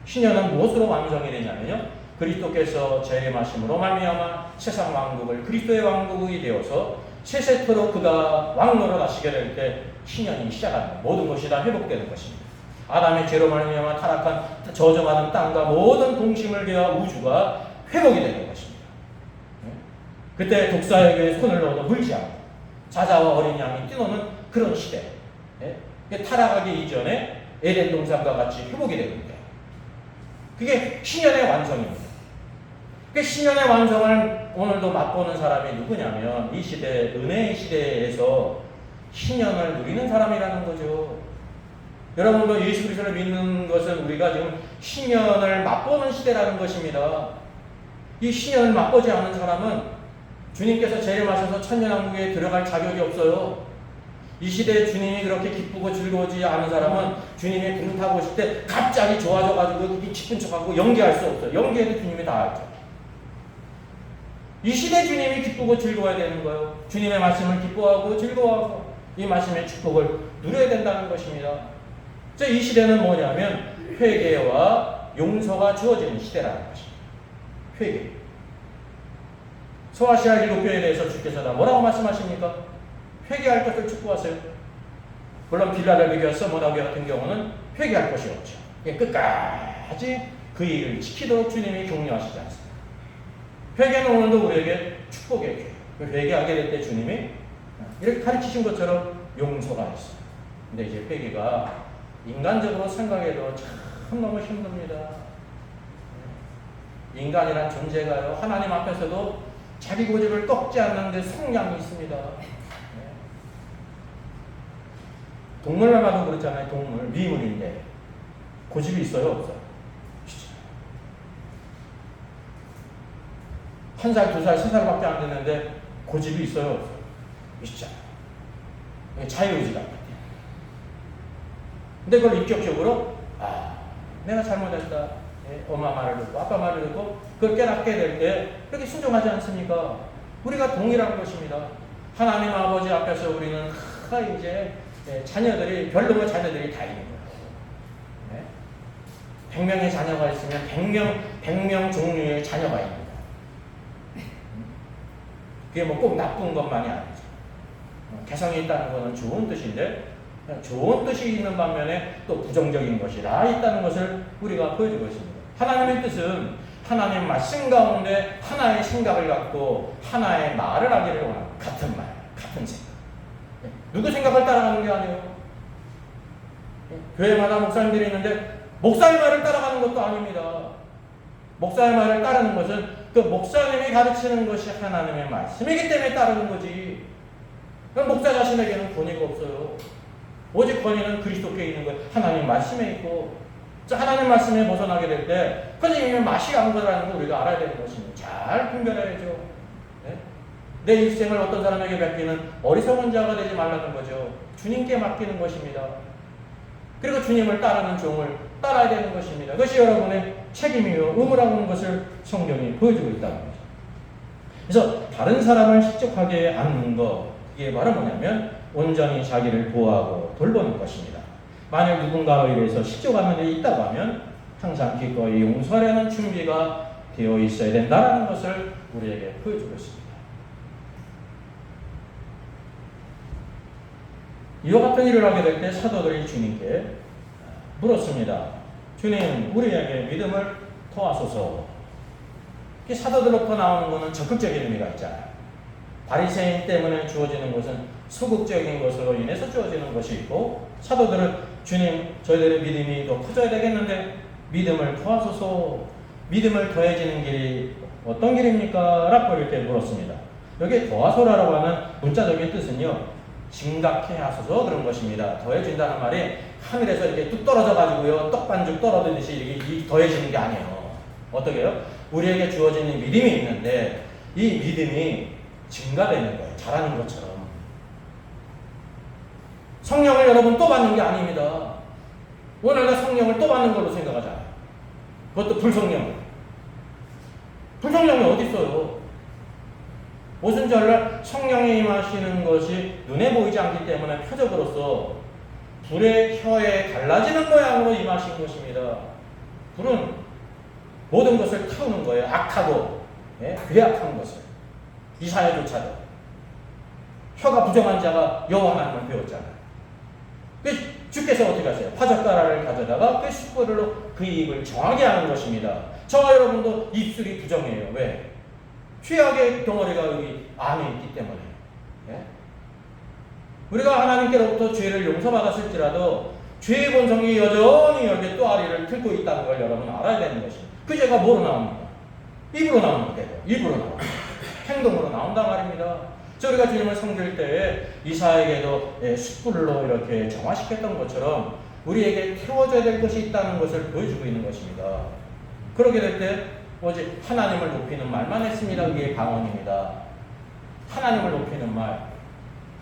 신년은 무엇으로 완성이 되냐면요, 그리스도께서 재림하심으로 말미암아 세상 왕국을 그리스도의 왕국이 되어서 세세토록 그가 왕노로 하시게 될 때 신년이 시작합니다. 모든 것이 다 회복되는 것입니다. 아담의 죄로 말미암아 타락한 저주받은 땅과 모든 동심을 위하여 우주가 회복이 되는 것입니다. 그때 독사에게 손을 넣어도 물지 않고 사자와 어린 양이 뛰노는 그런 시대, 타락하기 이전에 에덴 동산과 같이 회복이 됩니다. 그게 신년의 완성입니다. 그 신년의 완성을 오늘도 맛보는 사람이 누구냐면 이 시대, 은혜의 시대에서 신년을 누리는 사람이라는 거죠. 여러분도 예수 그리스도를 믿는 것은 우리가 지금 신년을 맛보는 시대라는 것입니다. 이 신년을 맛보지 않는 사람은 주님께서 재림하셔서 천년왕국에 들어갈 자격이 없어요. 이 시대에 주님이 그렇게 기쁘고 즐거워지지 않은 사람은 주님이 금 타고 오실 때 갑자기 좋아져가지고 기쁜 척하고 연기할 수 없어요. 연기해도 주님이 다 알죠. 이 시대 주님이 기쁘고 즐거워야 되는 거예요. 주님의 말씀을 기뻐하고 즐거워하고 이 말씀의 축복을 누려야 된다는 것입니다. 그래서 이 시대는 뭐냐면 회개와 용서가 주어지는 시대라는 것입니다. 회개. 소아시아 7교회에 대해서 주께서 다 뭐라고 말씀하십니까? 회개할 것을 축복하세요. 물론 빌라델비 교회, 서머나 교회 같은 경우는 회개할 것이 없죠. 끝까지 그 일을 지키도록 주님이 격려하시지 않습니다. 회개는 오늘도 우리에게 축복의 기회. 회개하게 될 때 주님이 이렇게 가르치신 것처럼 용서가 있어요. 근데 이제 회개가 인간적으로 생각해도 참 너무 힘듭니다. 인간이란 존재가요, 하나님 앞에서도 자기 고집을 꺾지 않는데 성량이 있습니다. 동물을 봐도 그렇잖아요. 동물, 미물인데 고집이 있어요, 없어요? 한 살, 두 살, 세 살밖에 안 됐는데 고집이 있어요, 없어요? 있잖아요. 자유의지가 있대요. 근데 그걸 인격적으로 내가 잘못했다. 엄마 말을 듣고 아빠 말을 듣고 그걸 깨닫게 될 때 그렇게 순종하지 않습니까? 우리가 동일한 것입니다. 하나님 아버지 앞에서 우리는 이제 자녀들이 별놈의 자녀들이 다 있는 거예요. 100명의 자녀가 있으면 100명 종류의 자녀가 있습니다. 그게 뭐 꼭 나쁜 것만이 아니죠. 개성이 있다는 것은 좋은 뜻인데 좋은 뜻이 있는 반면에 또 부정적인 것이 다 있다는 것을 우리가 보여주고 있습니다. 하나님의 뜻은 하나님 말씀 가운데 하나의 생각을 갖고 하나의 말을 하기를 원합니다. 같은 말, 같은 생각. 누구 생각을 따라가는 게 아니에요. 교회마다 목사님들이 있는데 목사의 말을 따라가는 것도 아닙니다. 목사의 말을 따르는 것은 그 목사님이 가르치는 것이 하나님의 말씀이기 때문에 따르는 거지. 목사 자신에게는 권위가 없어요. 오직 권위는 그리스도께 있는 거예요. 하나님 말씀에 있고, 하나님 말씀에 벗어나게 될 때 선생님의 맛이 안 거라는 걸 우리가 알아야 되는 것입니다. 잘 분별해야죠. 네? 내 일생을 어떤 사람에게 맡기는 어리석은 자가 되지 말라는 거죠. 주님께 맡기는 것입니다. 그리고 주님을 따르는 종을 따라야 되는 것입니다. 그것이 여러분의 책임이요 의무라는 것을 성경이 보여주고 있다는 거죠. 그래서 다른 사람을 실족하게 하는 것, 이게 바로 뭐냐면 온전히 자기를 보호하고 돌보는 것입니다. 만약 누군가에 의해서 실족하는 일이 있다고 하면 항상 기꺼이 용서하려는 준비가 되어 있어야 된다는 것을 우리에게 보여주고 있습니다. 이와 같은 일을 하게 될 때 사도들이 주님께 물었습니다. 주님, 우리에게 믿음을 더하소서. 사도들로부터 나오는 것은 적극적인 의미가 있잖아요. 바리새인 때문에 주어지는 것은 소극적인 것으로 인해서 주어지는 것이 있고, 사도들은 주님, 저희들의 믿음이 더 커져야 되겠는데 믿음을 더하소서. 믿음을 더해지는 길이 어떤 길입니까? 라고 이렇게 물었습니다. 여기 더하소라고 하는 문자적인 뜻은요, 증각해 하소서 그런 것입니다. 더해진다는 말이 하늘에서 이렇게 뚝 떨어져 가지고요, 떡반죽 떨어지듯이 이렇게 더해지는 게 아니에요. 어떻게 해요? 우리에게 주어지는 믿음이 있는데 이 믿음이 증가되는 거예요. 자라는 것처럼. 성령을 여러분 또 받는 게 아닙니다. 오늘날 성령을 또 받는 걸로 생각하잖아요. 그것도 불성령. 불성령이 어디 있어요? 오순절날 성령이 임하시는 것이 눈에 보이지 않기 때문에 표적으로서 불의 혀에 갈라지는 모양으로 임하신 것입니다. 불은 모든 것을 태우는 거예요. 악하고 괴악한 것을. 이사야조차도 혀가 부정한 자가 여호와 하나님을 배웠잖아요. 주께서 어떻게 하세요? 화젓가락을 가져다가 그 숯불로 그 입을 정하게 하는 것입니다. 저와 여러분도 입술이 부정해요. 왜? 죄악의 덩어리가 여기 안에 있기 때문에. 우리가 하나님께로부터 죄를 용서받았을지라도 죄의 본성이 여전히 여기에 또아리를 틀고 있다는 걸 여러분 알아야 되는 것입니다. 그 죄가 뭐로 나옵니까? 입으로 나오는 거예요. 입으로 나옵니다. 행동으로 나온단 말입니다. 우리가 주님을 섬길 때에 이사에게도 숯불로 이렇게 정화시켰던 것처럼 우리에게 태워져야 될 것이 있다는 것을 보여주고 있는 것입니다. 그렇게 될 때 오직 하나님을 높이는 말만 했습니다. 그게 방언입니다. 하나님을 높이는 말.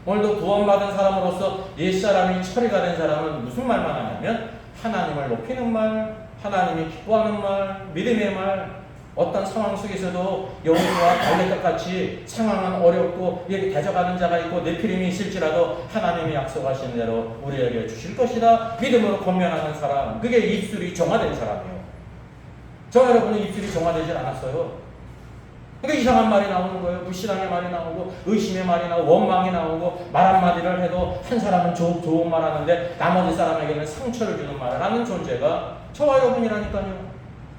오늘도 구원받은 사람으로서 옛사람이 처리가 된 사람은 무슨 말만 하냐면 하나님을 높이는 말, 하나님이 기뻐하는 말, 믿음의 말. 어떤 상황 속에서도 여호수아와 갈렙과 같이 상황은 어렵고 이렇게 대적하는 자가 있고 네피림이 있을지라도 하나님이 약속하신 대로 우리에게 주실 것이다. 믿음으로 권면하는 사람, 그게 입술이 정화된 사람이에요. 저 여러분은 입술이 정화되질 않았어요. 그러니까 이상한 말이 나오는 거예요. 불신앙의 말이 나오고 의심의 말이 나오고 원망이 나오고 말 한마디를 해도 한 사람은 좋은 말 하는데 나머지 사람에게는 상처를 주는 말을 하는 존재가 저와 여러분이라니까요.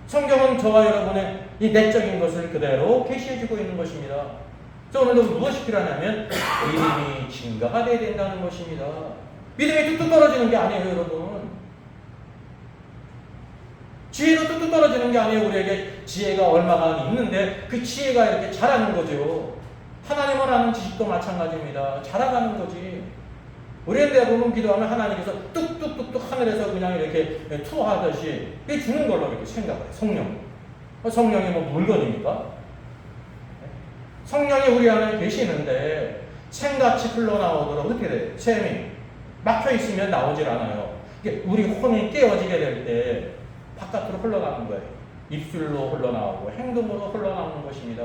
성경은 저와 여러분의 이 내적인 것을 그대로 계시해주고 있는 것입니다. 오늘도 무엇이 필요하냐면 믿음이 증가가 되어야 된다는 것입니다. 믿음이 뚝뚝 떨어지는 게 아니에요, 여러분. 지혜도 뚝뚝 떨어지는 게 아니에요. 우리에게 지혜가 얼마가 있는데 그 지혜가 이렇게 자라는 거죠. 하나님을 아는 지식도 마찬가지입니다. 자라가는 거지. 우리는 대부분 기도하면 하나님께서 뚝뚝뚝뚝 하늘에서 그냥 이렇게 투하하듯이 주는 걸로 이렇게 생각을 해요. 성령. 성령이 뭐 물건입니까? 성령이 우리 안에 계시는데 샘같이 흘러나오도록 어떻게 돼요? 샘이 막혀있으면 나오질 않아요. 우리 혼이 깨어지게 될 때 바깥으로 흘러가는 거예요. 입술로 흘러나오고 행동으로 흘러나오는 것입니다.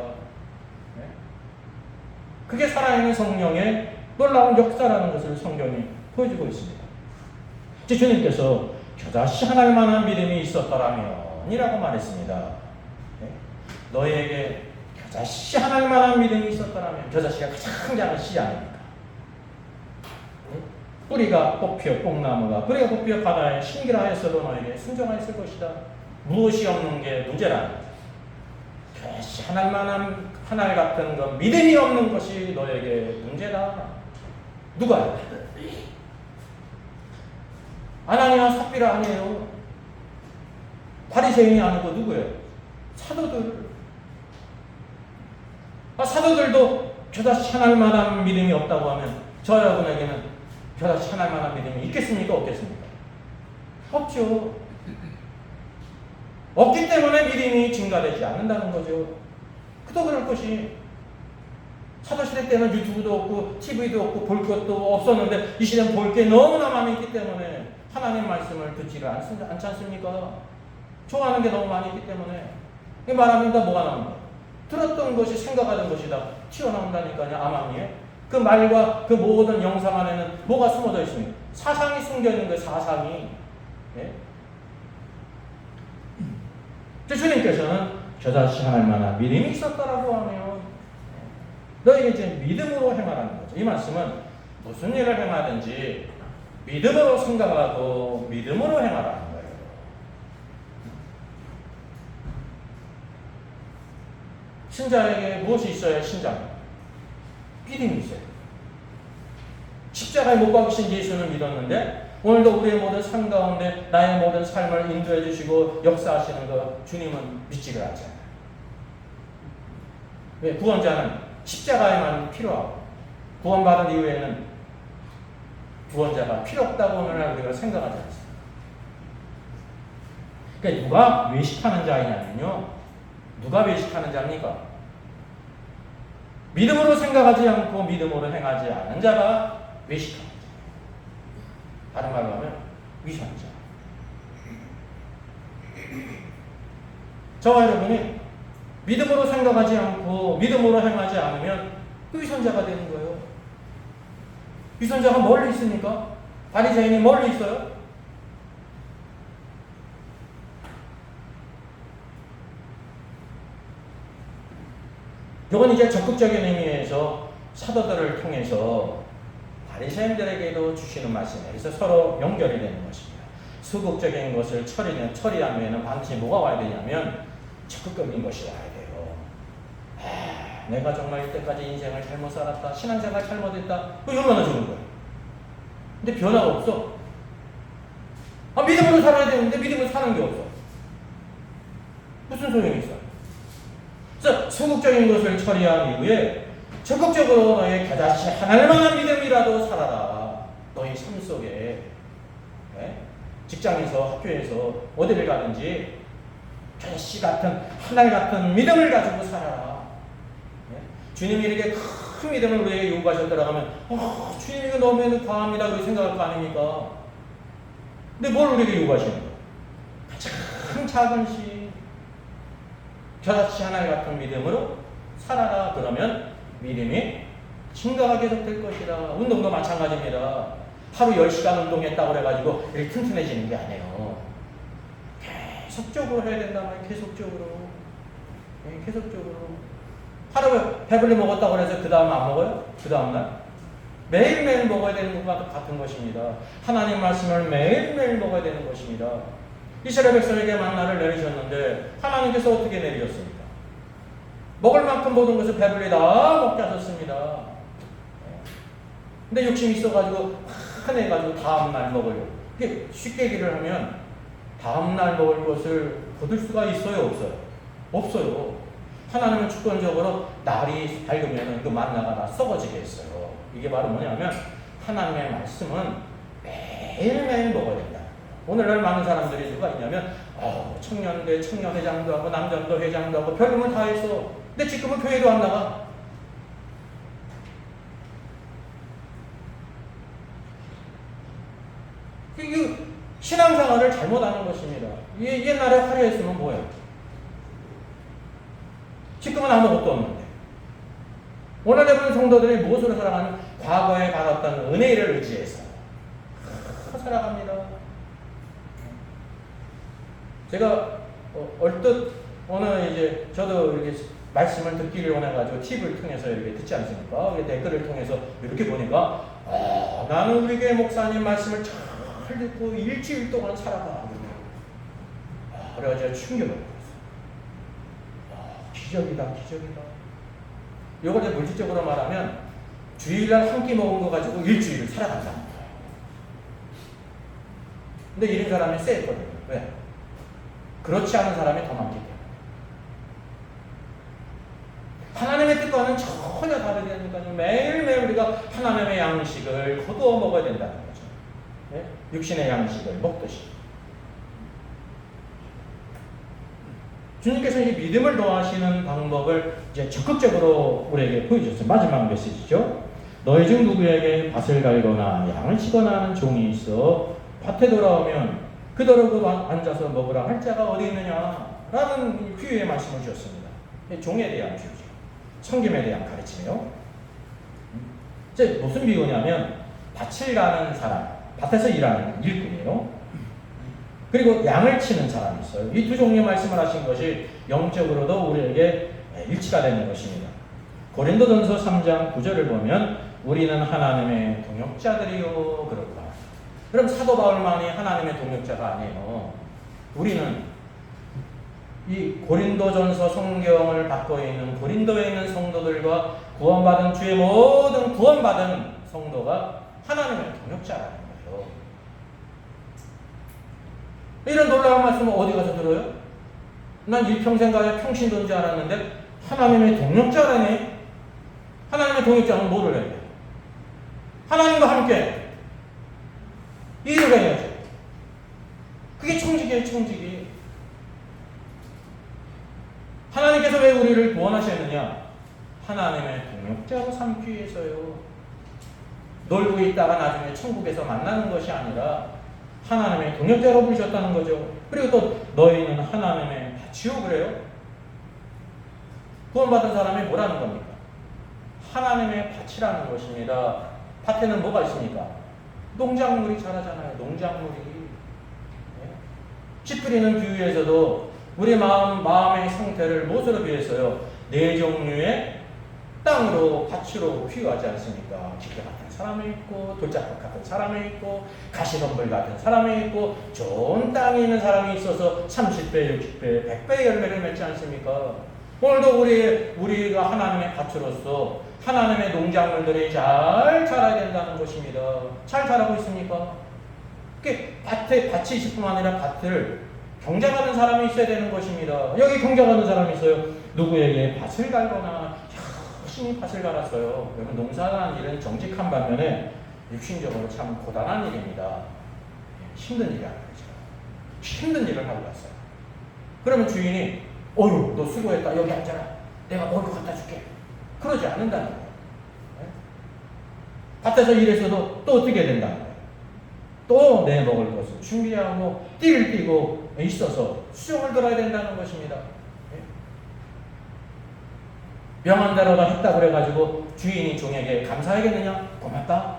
그게 살아있는 성령의 놀라운 역사라는 것을 성경이 보여주고 있습니다. 주님께서 겨자씨 하나일 만한 믿음이 있었더라면 이라고 말했습니다. 너희에게 겨자씨 하나일 만한 믿음이 있었더라면, 겨자씨가 가장 작은 씨 아닙니까? 뿌리가 뽑혀 뽕나무가 뿌리가 뽑혀 바다에 신기라하였어도 너에게 순종하였을 것이다. 무엇이 없는 게 문제라는 겨자씨 하나일 만한 하나일 같은 건 믿음이 없는 것이 너에게 문제다. 누가요? 아나니아 삽비라 아니에요. 바리새인이 아니고 누구예요? 사도들. 사도들도 겨자씨 하나일 만한 믿음이 없다고 하면 저 여러분에게는 겨자씨 하나일 만한 믿음이 있겠습니까? 없겠습니까? 없죠. 없기 때문에 믿음이 증가되지 않는다는 거죠. 그도 그럴 것이 사도시대 때는 유튜브도 없고 TV도 없고 볼 것도 없었는데 이 시대는 볼 게 너무나 많이 있기 때문에 하나님 말씀을 듣지를 않지 않습니까? 좋아하는 게 너무 많이 있기 때문에 말합니다. 뭐가 나옵니까? 들었던 것이 생각하던 것이 다 튀어나온다니까요. 암암리에 그 말과 그 모든 영상 안에는 뭐가 숨어져 있습니까? 사상이 숨겨 있는 거예요. 사상이. 주님께서는 겨자씨 하나일 만한 믿음이 있었다라고 하면 너에게 이제 믿음으로 행하라는 거죠. 이 말씀은 무슨 일을 행하든지 믿음으로 생각하고 믿음으로 행하라는 거예요. 신자에게 무엇이 있어야 신자입니까? 믿음이 있어요. 십자가에 못 박으신 예수를 믿었는데 오늘도 우리의 모든 삶 가운데 나의 모든 삶을 인도해 주시고 역사하시는 것 주님은 믿지를 않잖아요. 왜? 구원자는 십자가에만 필요하고 구원받은 이후에는 구원자가 필요 없다고 오늘날 우리가 생각하지 않습니다. 그러니까 누가 외식하는 자이냐면요. 누가 외식하는 자입니까? 믿음으로 생각하지 않고 믿음으로 행하지 않은 자가 외식하는 자. 다른 말로 하면 위선자. 저와 여러분이 믿음으로 생각하지 않고 믿음으로 행하지 않으면 그 위선자가 되는 거예요. 위선자가 멀리 있습니까? 바리새인이 멀리 있어요? 이건 이제 적극적인 의미에서 사도들을 통해서 바리새인들에게도 주시는 말씀이에요. 그래서 서로 연결이 되는 것입니다. 소극적인 것을 처리한 후에는 반드시 뭐가 와야 되냐면 적극적인 것이 와야 돼요. 내가 정말 이때까지 인생을 잘못 살았다, 신앙생활 잘못했다, 그거 얼마나 좋은 거야. 근데 변화가 없어. 믿음으로 살아야 되는데 믿음으로 사는 게 없어. 무슨 소용이 있어? 그래서 소극적인 것을 처리한 이후에 적극적으로 너의 겨자씨 하나님만한 믿음이라도 살아라. 너의 삶 속에, 직장에서, 학교에서, 어디를 가든지 겨자씨 같은, 하늘 같은 믿음을 가지고 살아라. 주님이 이렇게 큰 믿음을 우리에게 요구하셨더라고 하면, 주님 이거 너무 과합니다. 그렇게 생각할 거 아닙니까? 근데 뭘 우리에게 요구하시는 거예요? 가장 작은 시, 겨자씨 하나 같은 믿음으로 살아라. 그러면 믿음이 증가가 계속될 것이다. 운동도 마찬가지입니다. 하루 10시간 운동했다고 그래가지고 이렇게 튼튼해지는 게 아니에요. 계속적으로 해야 된단 말이에요. 계속적으로. 계속적으로. 하루 배불리 먹었다고 해서 그 다음 안 먹어요? 그 다음날? 매일매일 먹어야 되는 것과 같은 것입니다. 하나님 말씀을 매일매일 먹어야 되는 것입니다. 이스라엘 백성에게 만나를 내리셨는데 하나님께서 어떻게 내리셨습니까? 먹을 만큼 모든 것을 배불리 다 먹게 하셨습니다. 근데 욕심이 있어가지고 화내가지고 다음날 먹으려고. 이게 쉽게 얘기를 하면 다음날 먹을 것을 거둘 수가 있어요? 없어요? 없어요. 하나님은 주권적으로 날이 밝으면 그 만나가 다 썩어지게 했어요. 이게 바로 뭐냐면 하나님의 말씀은 매일매일 먹어야 된다. 오늘날 많은 사람들이 누가 있냐면 청년대 청년회장도 하고 남전도 회장도 하고 별놈을 다 했어. 근데 지금은 교회도 안 나가. 이 신앙생활을 잘못하는 것입니다. 옛날에 화려했으면 뭐예요? 지금은 아무것도 없는데. 오늘 대부분 성도들이 무엇으로 살아가는? 과거에 받았던 은혜를 의지해서 살아갑니다. 제가 얼뜻 오늘 이제 저도 이렇게 말씀을 듣기를 원해가지고 팁을 통해서 이렇게 듣지 않습니까? 댓글을 통해서 이렇게 보니까 나는 우리 교회 목사님 말씀을 잘 듣고 일주일 동안 살아가. 그래가지고 충격을 받았어요. 기적이다, 기적이다. 이걸 이제 물질적으로 말하면 주일날 한 끼 먹은 거 가지고 일주일을 살아간다는 거예요. 근데 이런 사람이 쎄했거든요. 왜? 그렇지 않은 사람이 더 많기 때문에. 하나님의 뜻과는 전혀 다르다니까요. 매일매일 우리가 하나님의 양식을 거두어 먹어야 된다는 거죠. 네? 육신의 양식을 먹듯이. 주님께서 이 믿음을 더하시는 방법을 이제 적극적으로 우리에게 보여주셨어요. 마지막 메시지죠. 너희 중 누구에게 밭을 갈거나 양을 치거나 하는 종이 있어 밭에 돌아오면 그더러 앉아서 먹으라 할 자가 어디 있느냐 라는 비유의 말씀을 주셨습니다. 종에 대한 비유죠. 섬김에 대한 가르침이에요. 이제 무슨 비유냐면 밭을 가는 사람, 밭에서 일하는 일꾼이에요. 그리고 양을 치는 사람이 있어요. 이 두 종류의 말씀을 하신 것이 영적으로도 우리에게 일치가 되는 것입니다. 고린도전서 3장 9절을 보면 우리는 하나님의 동역자들이요 그렇구나. 그럼 사도 바울만이 하나님의 동역자가 아니에요. 우리는 이 고린도전서 성경을 받고 있는 고린도에 있는 성도들과 구원받은 주의 모든 구원받은 성도가 하나님의 동역자라는 거예요. 이런 놀라운 말씀을 어디 가서 들어요? 난 일평생 가야 평신도인 줄 알았는데 하나님의 동역자라네. 하나님의 동역자는 뭐를 해야 돼? 하나님과 함께 일을 해야죠. 그게 청직이에요, 청직이. 하나님께서 왜 우리를 구원하셨느냐? 하나님의 동역자로 삼기 위해서요. 놀고 있다가 나중에 천국에서 만나는 것이 아니라 하나님의 동역자로 부르셨다는 거죠. 그리고 또 너희는 하나님의 밭이요 그래요? 구원받은 사람이 뭐라는 겁니까? 하나님의 밭이라는 것입니다. 밭에는 뭐가 있습니까? 농작물이 자라잖아요. 농작물이. 씨뿌리는 비유에서도 우리 마음의 상태를 무엇으로 비했어요? 네 종류의 땅으로 밭으로 비유하지 않습니까? 기계 같은 사람이 있고 돌짝밭 같은 사람이 있고 가시덤불 같은 사람이 있고 좋은 땅에 있는 사람이 있어서 30배, 60배, 100배 열매를 맺지 않습니까? 오늘도 우리가 하나님의 밭으로서 하나님의 농작물들이 잘 자라야 된다는 것입니다. 잘 자라고 있습니까? 밭이 있을 뿐만 아니라 밭을 경작하는 사람이 있어야 되는 것입니다. 여기 경작하는 사람이 있어요. 누구에게 밭을 갈거나 열심히 밭을 갈았어요. 여러분 농사라는 일은 정직한 반면에 육신적으로 참 고단한 일입니다. 힘든 일이 아니죠. 힘든 일을 하고 갔어요. 그러면 주인이 어휴 너 수고했다. 여기 앉아라. 내가 먹을 거 갖다 줄게. 그러지 않는다는 거예요. 밭에서 일해서도 또 어떻게 된다는 거예요. 또 내 먹을 것을 준비하고 띠를 띠고 있어서 수용을 들어야 된다는 것입니다. 명한 대로가 했다 그래가지고 주인이 종에게 감사하겠느냐? 고맙다?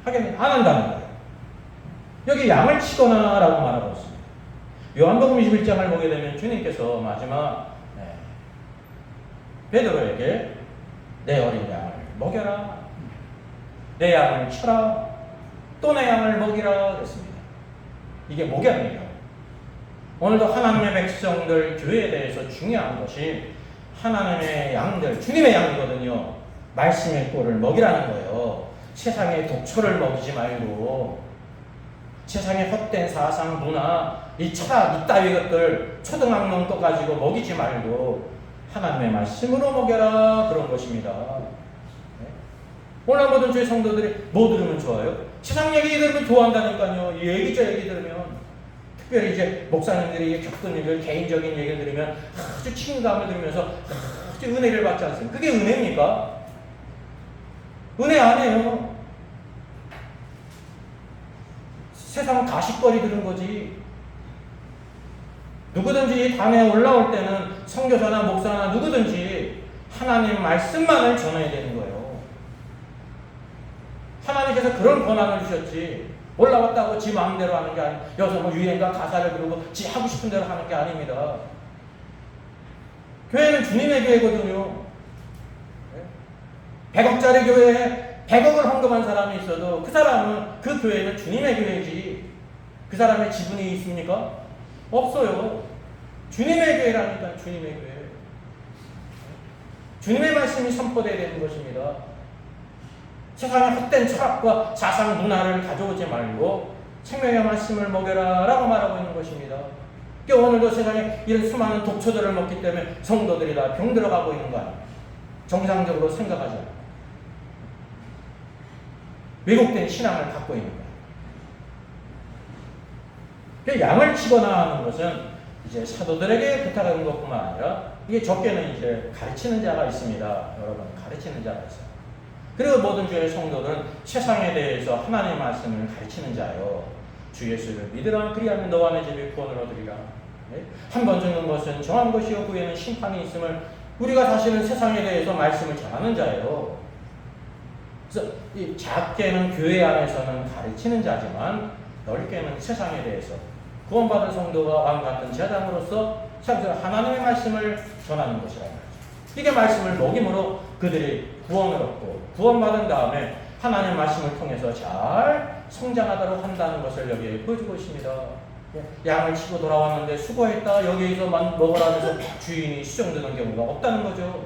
하겠느냐? 안 한다는 거예요. 여기 양을 치거나 라고 말하고 있습니다. 요한복음 21장을 보게 되면 주님께서 마지막 베드로에게 내 어린 양을 먹여라. 내 양을 쳐라. 또 내 양을 먹이라 그랬습니다. 이게 목양이에요. 오늘도 하나님의 백성들 교회에 대해서 중요한 것이 하나님의 양들, 주님의 양이거든요. 말씀의 꼴을 먹이라는 거예요. 세상의 독초를 먹이지 말고 세상의 헛된 사상, 문화, 이 철학, 이따위 것들 초등학문 또 가지고 먹이지 말고 하나님의 말씀으로 먹여라 그런 것입니다. 오늘 모든 주의 성도들이 뭐 들으면 좋아요? 세상 얘기 들으면 좋아한다니까요. 이 얘기 저 얘기 들으면 특별히 이제 목사님들이 겪은 일을 개인적인 얘기를 들으면 아주 친감을 들으면서 아주 은혜를 받지 않습니까? 그게 은혜입니까? 은혜 아니에요. 세상 가십거리 들은 거지. 누구든지 단에 올라올 때는 선교사나 목사나 누구든지 하나님 말씀만을 전해야 되는 거예요. 하나님께서 그런 권한을 주셨지 올라왔다고 지 마음대로 하는 게 아니에요. 여기서 뭐 유행과 가사를 부르고 지 하고 싶은 대로 하는 게 아닙니다. 교회는 주님의 교회거든요. 100억짜리 교회에 100억을 헌금한 사람이 있어도 그 사람은 그 교회는 주님의 교회지 그 사람의 지분이 있습니까? 없어요. 주님의 교회라니까 주님의 교회. 주님의 말씀이 선포되어야 되는 것입니다. 세상의 헛된 철학과 사상 문화를 가져오지 말고 생명의 말씀을 먹여라 라고 말하고 있는 것입니다. 오늘도 세상에 이런 수많은 독초들을 먹기 때문에 성도들이 다 병들어가고 있는 거 아닙니까? 정상적으로 생각하지 않고 왜곡된 신앙을 갖고 있는 거예요. 양을 치거나 하는 것은 이제 사도들에게 부탁하는 것뿐만 아니라 이게 적게는 이제 가르치는 자가 있습니다. 여러분 가르치는 자가 있어요. 그리고 모든 주의 성도들은 세상에 대해서 하나님의 말씀을 가르치는 자요. 주 예수를 믿으라 그리하면 너와 내 집이 구원을 얻으리라. 한 번 죽는 것은 정한 것이요 그 후에는 심판이 있음을 우리가 사실은 세상에 대해서 말씀을 전하는 자예요. 그래서 이 작게는 교회 안에서는 가르치는 자지만 넓게는 세상에 대해서 구원받은 성도가 왕 같은 제자장으로서 하나님의 말씀을 전하는 것이라고 하죠. 이게 말씀을 먹임으로 그들이 구원을 얻고 구원받은 다음에 하나님의 말씀을 통해서 잘 성장하도록 한다는 것을 여기에 보여주고 있습니다. 양을 치고 돌아왔는데 수고했다 여기에서만 먹으라면서 주인이 수정되는 경우가 없다는 거죠.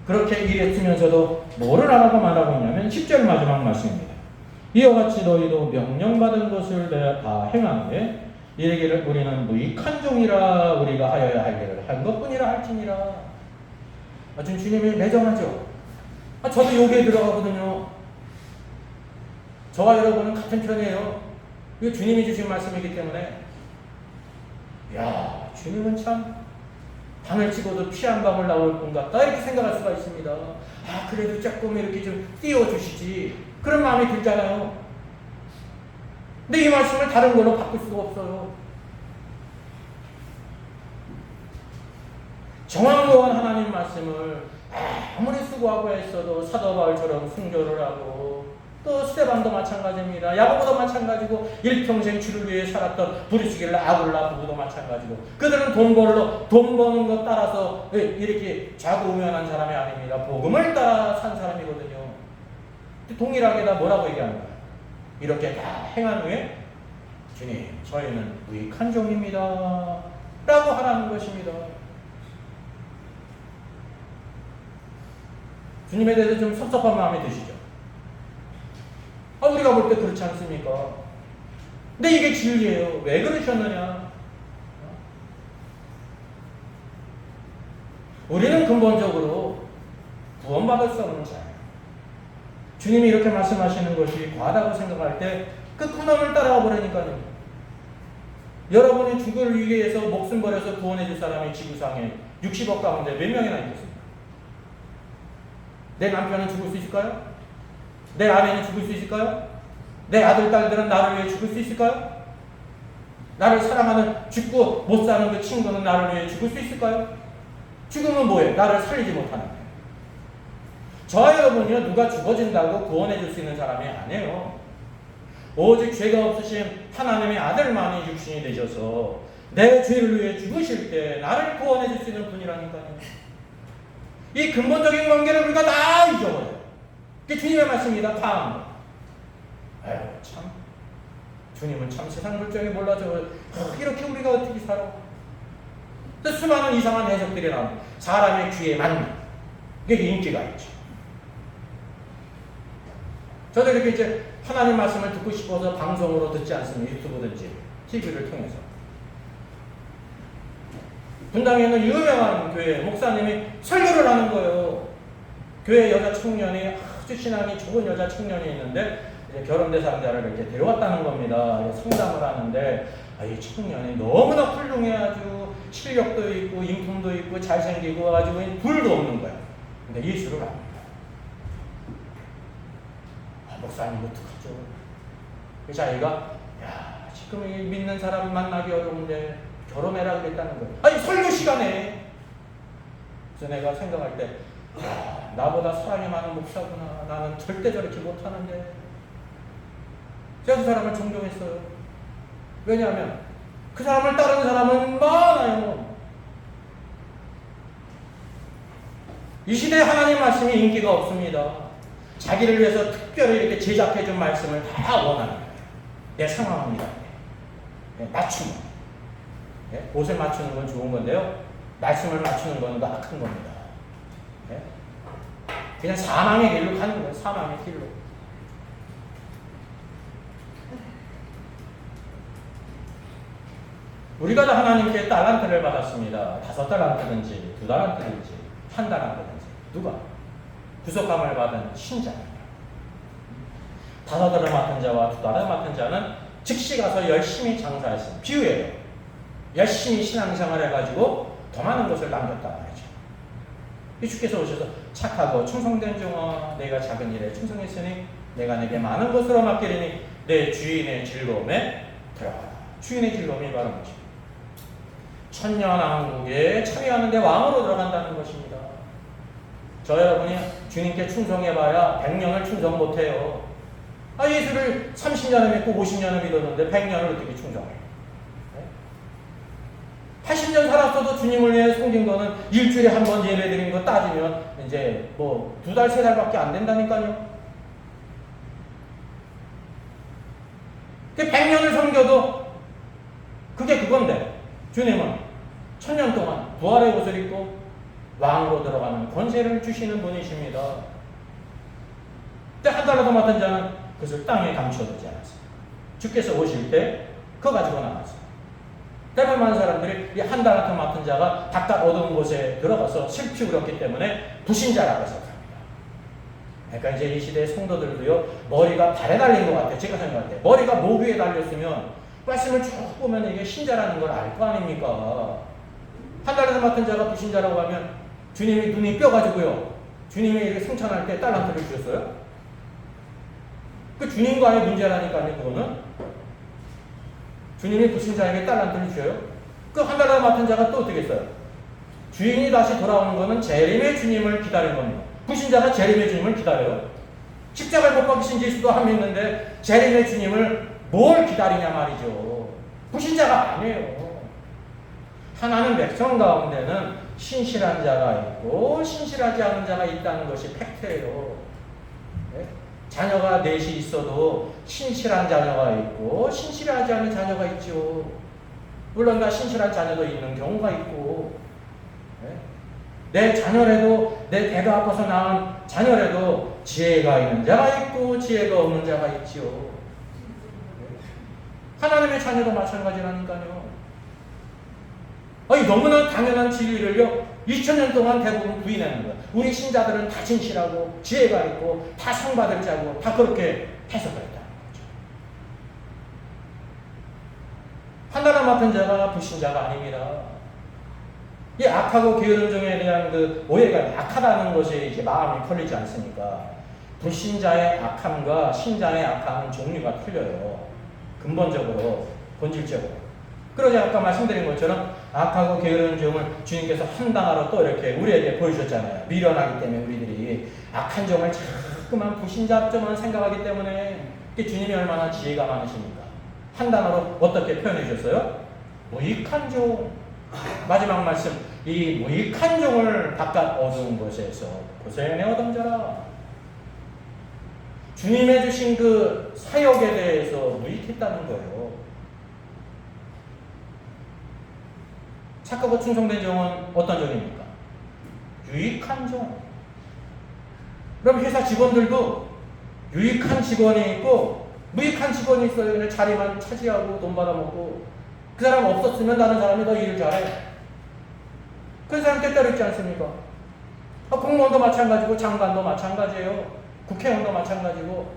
그렇게 일했으면서도 뭐를 하라고 말하고 있냐면 10절 마지막 말씀입니다. 이와 같이 너희도 명령받은 것을 내가 다 행하는데 이르기를 우리는 무익한 종이라 우리가 하여야 할 일을 한 것뿐이라 할지니라. 지금 주님이 매정하죠. 저도 여기에 들어가거든요. 저와 여러분은 같은 편이에요. 이거 주님이 주신 말씀이기 때문에 야 주님은 참 방을 치고도 피 한 방울 나올 분 같다 이렇게 생각할 수가 있습니다. 그래도 조금 이렇게 좀 띄워주시지 그런 마음이 들잖아요. 근데 이 말씀을 다른 걸로 바꿀 수가 없어요. 정확한 하나님 말씀을 아무리 수고하고 했어도 사도 바울처럼 순교를 하고, 또 스데반도 마찬가지입니다. 야고보도 마찬가지고, 일평생 주를 위해 살았던 브리스길라 아굴라 부부도 마찬가지고, 그들은 돈 버는 것 따라서 이렇게 좌고우면한 사람이 아닙니다. 복음을 따라 산 사람이거든요. 동일하게 다 뭐라고 얘기하는 거예요? 이렇게 다 행한 후에 주님, 저희는 무익한 종입니다 라고 하라는 것입니다. 주님에 대해서 좀 섭섭한 마음이 드시죠? 우리가 볼 때 그렇지 않습니까? 근데 이게 진리예요. 왜 그러셨느냐? 우리는 근본적으로 구원받을 수 없는 자예요. 주님이 이렇게 말씀하시는 것이 과하다고 생각할 때 그 근원을 따라가 버리니까요. 여러분이 죽을 위기에서 목숨 버려서 구원해 줄 사람이 지구상에 60억 가운데 몇 명이나 있겠습니까? 내 남편은 죽을 수 있을까요? 내 아내는 죽을 수 있을까요? 내 아들, 딸들은 나를 위해 죽을 수 있을까요? 나를 사랑하는 죽고 못 사는 그 친구는 나를 위해 죽을 수 있을까요? 죽으면 뭐예요? 나를 살리지 못하는 거예요. 저와 여러분이요, 누가 죽어진다고 구원해 줄 수 있는 사람이 아니에요. 오직 죄가 없으신 하나님의 아들만이 육신이 되셔서 내 죄를 위해 죽으실 때 나를 구원해 줄 수 있는 분이라니까요. 이 근본적인 관계를 우리가 다 잊어버려요. 그게 주님의 말씀입니다. 참. 주님은 참 세상 물정에 몰라서 이렇게 우리가 어떻게 살아? 수많은 이상한 해석들이 나옵니다. 사람의 귀에 맞는 그게 인기가 있죠. 저도 이렇게 이제 하나님 말씀을 듣고 싶어서 방송으로 듣지 않습니다. 유튜브든지 TV를 통해서. 분당에 있는 유명한 교회 목사님이 설교를 하는 거예요. 교회 여자 청년이 아주 신앙이 좋은 여자 청년이 있는데 이제 결혼 대상자를 이렇게 데려왔다는 겁니다. 상담을 하는데 이 청년이 너무나 훌륭해, 아주 실력도 있고 인품도 있고 잘생기고 아주 불도 없는 거야. 근데 예수를 압니다. 목사님 어떡하죠? 그 자기가 지금 믿는 사람 만나기 어려운데 결혼해라 그랬다는 거예요. 아니 설교 시간에. 그래서 내가 생각할 때 나보다 사랑이 많은 목사구나. 나는 절대 저렇게 못하는데. 제가 그 사람을 존경했어요. 왜냐하면 그 사람을 따르는 사람은 많아요. 이 시대에 하나님 말씀이 인기가 없습니다. 자기를 위해서 특별히 이렇게 제작해준 말씀을 다 원하는 거예요. 내 상황입니다. 맞춤. 옷을 맞추는 건 좋은 건데요. 말씀을 맞추는 건 악한 겁니다. 그냥 사망의 길로 가는 거예요. 사망의 길로. 우리가 다 하나님께 달란트를 받았습니다. 5달란트든지 2달란트든지 1달란트든지. 누가? 구속함을 받은 신자입니다. 5달을 맡은 자와 2달을 맡은 자는 즉시 가서 열심히 장사했습니다. 비유예요. 열심히 신앙생활 해가지고 더 많은 것을 남겼다 말이죠. 이 주께서 오셔서 착하고 충성된 종아, 내가 작은 일에 충성했으니 내가 내게 많은 것으로 맡기리니 내 주인의 즐거움에 들어가라. 주인의 즐거움이 바로 뭐죠? 천년왕국에 참여하는데 왕으로 들어간다는 것입니다. 저 여러분이 주님께 충성해봐야 100년을 충성 못해요. 예수를 30년을 믿고 50년을 믿었는데 100년을 어떻게 충성해요? 80년 살았어도 주님을 위해 섬긴 거는 일주일에 한 번 예배 드린 거 따지면 이제 뭐 2달, 3달밖에 안 된다니까요. 100년을 섬겨도 그게 그건데 주님은 1000년 동안 부활의 옷을 입고 왕으로 들어가는 권세를 주시는 분이십니다. 근데 1달러도 맡은 자는 그것을 땅에 감춰두지 않았어요. 주께서 오실 때 그거 가지고 나갔어요. 대부분 많은 사람들이 이 1달러 맡은 자가 바깥 어두운 곳에 들어가서 슬피 울었기 때문에 불신자라고 생각합니다. 그러니까 이제 이 시대의 성도들도요, 머리가 발에 달린 것 같아요. 제가 생각할 때 머리가 목 위에 달렸으면 말씀을 쭉 보면 이게 신자라는 걸 알 거 아닙니까? 1달러 맡은 자가 불신자라고 하면 주님이 눈이 뼈가지고요, 주님이 이렇게 승천할 때 달란트를 주셨어요? 그 주님과의 문제라니까요. 그거는 주님이 불신자에게 달란트를 주셔요. 그 1달러 맡은 자가 또 어떻게 했어요? 주인이 다시 돌아오는 것은 재림의 주님을 기다린 겁니다. 불신자가 재림의 주님을 기다려요. 십자가를 못 박히신 예수도 한 믿는데 재림의 주님을 뭘 기다리냐 말이죠. 불신자가 아니에요. 하나님 백성 가운데는 신실한 자가 있고 신실하지 않은 자가 있다는 것이 팩트예요. 네? 자녀가 넷이 있어도 신실한 자녀가 있고 신실하지 않은 자녀가 있죠. 물론 다 신실한 자녀도 있는 경우가 있고, 네? 내 자녀라도, 내 배가 아파서 낳은 자녀라도 지혜가 있는 자가 있고 지혜가 없는 자가 있지요. 네? 하나님의 자녀도 마찬가지라니까요. 아니, 너무나 당연한 진리를요 2000년 동안 대부분 부인하는 거야. 우리 신자들은 다 진실하고 지혜가 있고 다 상 받을 자고 다 그렇게 해석했다는 거죠. 하나님 앞은 자가 불신자가 아닙니다. 이 악하고 게으른 종에 대한 그 오해가, 악하다는 것에 이제 마음이 걸리지 않습니까? 불신자의 악함과 신자의 악함은 종류가 틀려요. 근본적으로, 본질적으로. 그러지 아까 말씀드린 것처럼 악하고 게으른 종을 주님께서 한당하러 또 이렇게 우리에게 보여주셨잖아요. 미련하기 때문에 우리들이 악한 종을 자꾸만 불신자점만 생각하기 때문에 주님이 얼마나 지혜가 많으십니까? 한당하로 어떻게 표현해 주셨어요? 무익한 종. 마지막 말씀, 이 무익한 종을 바깥 어두운 곳에서 고생해 얻은 자라. 주님의 주신 그 사역에 대해서 무익했다는 거예요. 착하고 충성된 종은 어떤 종입니까? 유익한 종. 그럼 회사 직원들도 유익한 직원이 있고 무익한 직원이 있어요. 그냥 자리만 차지하고 돈 받아먹고, 그 사람 없었으면 다른 사람이 더 일을 잘해. 그 사람 때때로 있지 않습니까? 공무원도 마찬가지고 장관도 마찬가지예요. 국회의원도 마찬가지고.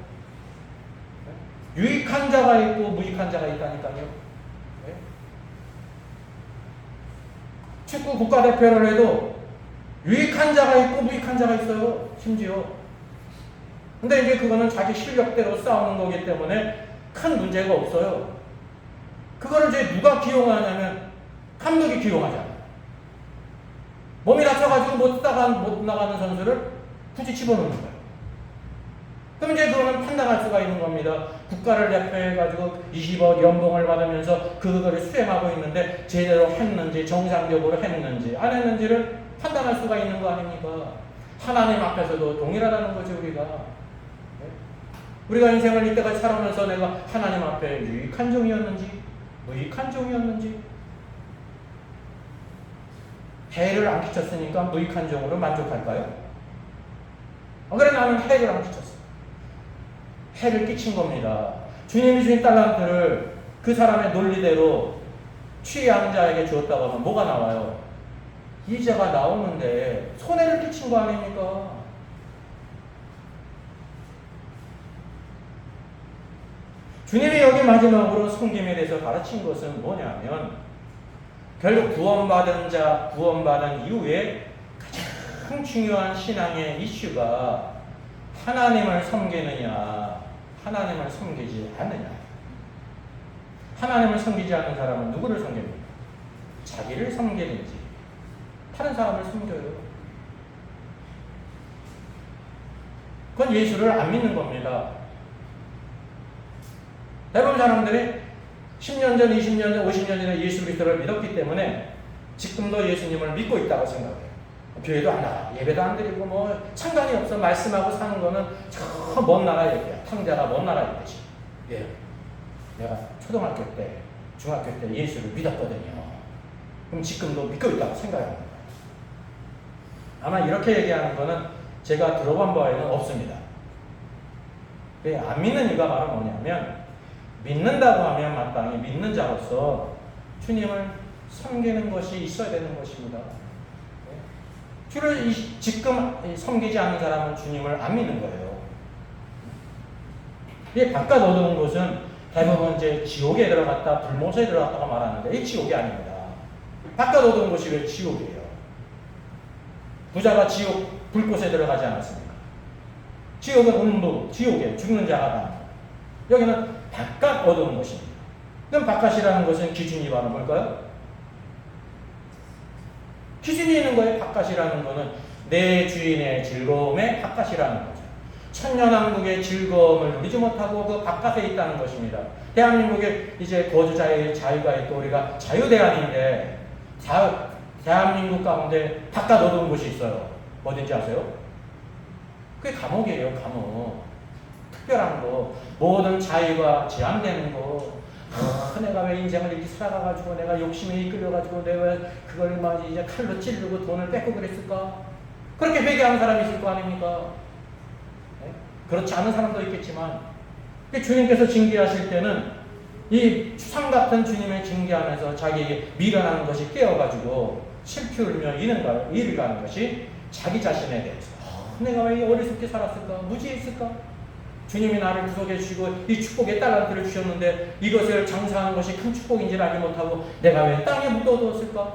유익한 자가 있고 무익한 자가 있다니까요. 축구 국가대표를 해도 유익한 자가 있고 무익한 자가 있어요. 심지어. 근데 이제 그거는 자기 실력대로 싸우는 거기 때문에 큰 문제가 없어요. 그거를 이제 누가 기용하냐면 감독이 기용하잖아요. 몸이 다쳐가지고 못 나가는 선수를 굳이 집어넣는 거예요. 그럼 이제 그거는 판단할 수가 있는 겁니다. 국가를 대표해가지고 20억 연봉을 받으면서 그거를 수행하고 있는데 제대로 했는지, 정상적으로 했는지, 안 했는지를 판단할 수가 있는 거 아닙니까? 하나님 앞에서도 동일하다는 거죠, 우리가. 네? 우리가 인생을 이때까지 살아오면서 내가 하나님 앞에 유익한 종이었는지, 무익한 종이었는지, 해를 안 끼쳤으니까 무익한 종으로 만족할까요? 그래, 나는 해를 안 끼쳤어. 해를 끼친 겁니다. 주님이 주신 달란트를 그 사람의 논리대로 취한 자에게 주었다고 하면 뭐가 나와요? 이자가 나오는데 손해를 끼친 거 아닙니까? 주님이 여기 마지막으로 섬김에 대해서 가르친 것은 뭐냐면, 결국 구원받은 자, 구원받은 이후에 가장 중요한 신앙의 이슈가 하나님을 섬기느냐, 하나님을 섬기지 않느냐. 하나님을 섬기지 않는 사람은 누구를 섬깁니까? 자기를 섬기든지 다른 사람을 섬겨요. 그건 예수를 안 믿는 겁니다. 대부분 사람들이 10년 전, 20년 전, 50년 전에 예수 그리스도를 믿었기 때문에 지금도 예수님을 믿고 있다고 생각해요. 교회도 안 나가, 예배도 안 드리고 뭐 상관이 없어. 말씀하고 사는 거는 저 먼 나라 얘기야. 탕자가 먼 나라 있듯이. 예. 내가 초등학교 때, 중학교 때 예수를 믿었거든요. 그럼 지금도 믿고 있다고 생각합니다. 아마 이렇게 얘기하는 거는 제가 들어본 바에는 없습니다. 왜 안 믿는 이유가 바로 뭐냐면, 믿는다고 하면 마땅히 믿는 자로서 주님을 섬기는 것이 있어야 되는 것입니다. 주를 지금 섬기지 않는 사람은 주님을 안 믿는 거예요. 이 바깥 어두운 곳은 대부분 이제 지옥에 들어갔다, 불못에 들어갔다가 말하는데, 이 지옥이 아닙니다. 바깥 어두운 곳이 왜 지옥이에요? 부자가 지옥 불꽃에 들어가지 않았습니까? 지옥은 음부, 지옥에 죽는 자가 많다. 여기는 바깥 어두운 곳입니다. 그럼 바깥이라는 것은 기준이 바로 뭘까요? 기준이 있는 거예요. 바깥이라는 거는 내 주인의 즐거움의 바깥이라는 거죠. 천년왕국의 즐거움을 누리지 못하고 그 바깥에 있다는 것입니다. 대한민국에 이제 거주자의 자유가 있고 우리가 자유대한인데 대한민국 가운데 바깥 어두운 곳이 있어요. 어딘지 아세요? 그게 감옥이에요. 감옥. 특별한 거. 모든 자유가 제한되는 거. 내가 왜 인생을 이렇게 살아가가지고 내가 욕심에 이끌려가지고 내가 그걸 막 이제 칼로 찌르고 돈을 뺏고 그랬을까? 그렇게 회개하는 사람이 있을 거 아닙니까? 네? 그렇지 않은 사람도 있겠지만 주님께서 징계하실 때는 이 추상 같은 주님의 징계하면서 자기에게 미련한 것이 깨어가지고 슬피 울며 이를 가는 것이 자기 자신에 대해서 내가 왜 어리석게 살았을까? 무지했을까? 주님이 나를 구속해 주시고 이 축복의 달란트를 주셨는데 이것을 장사하는 것이 큰 축복인지를 알지 못하고 내가 왜 땅에 묻어두었을까?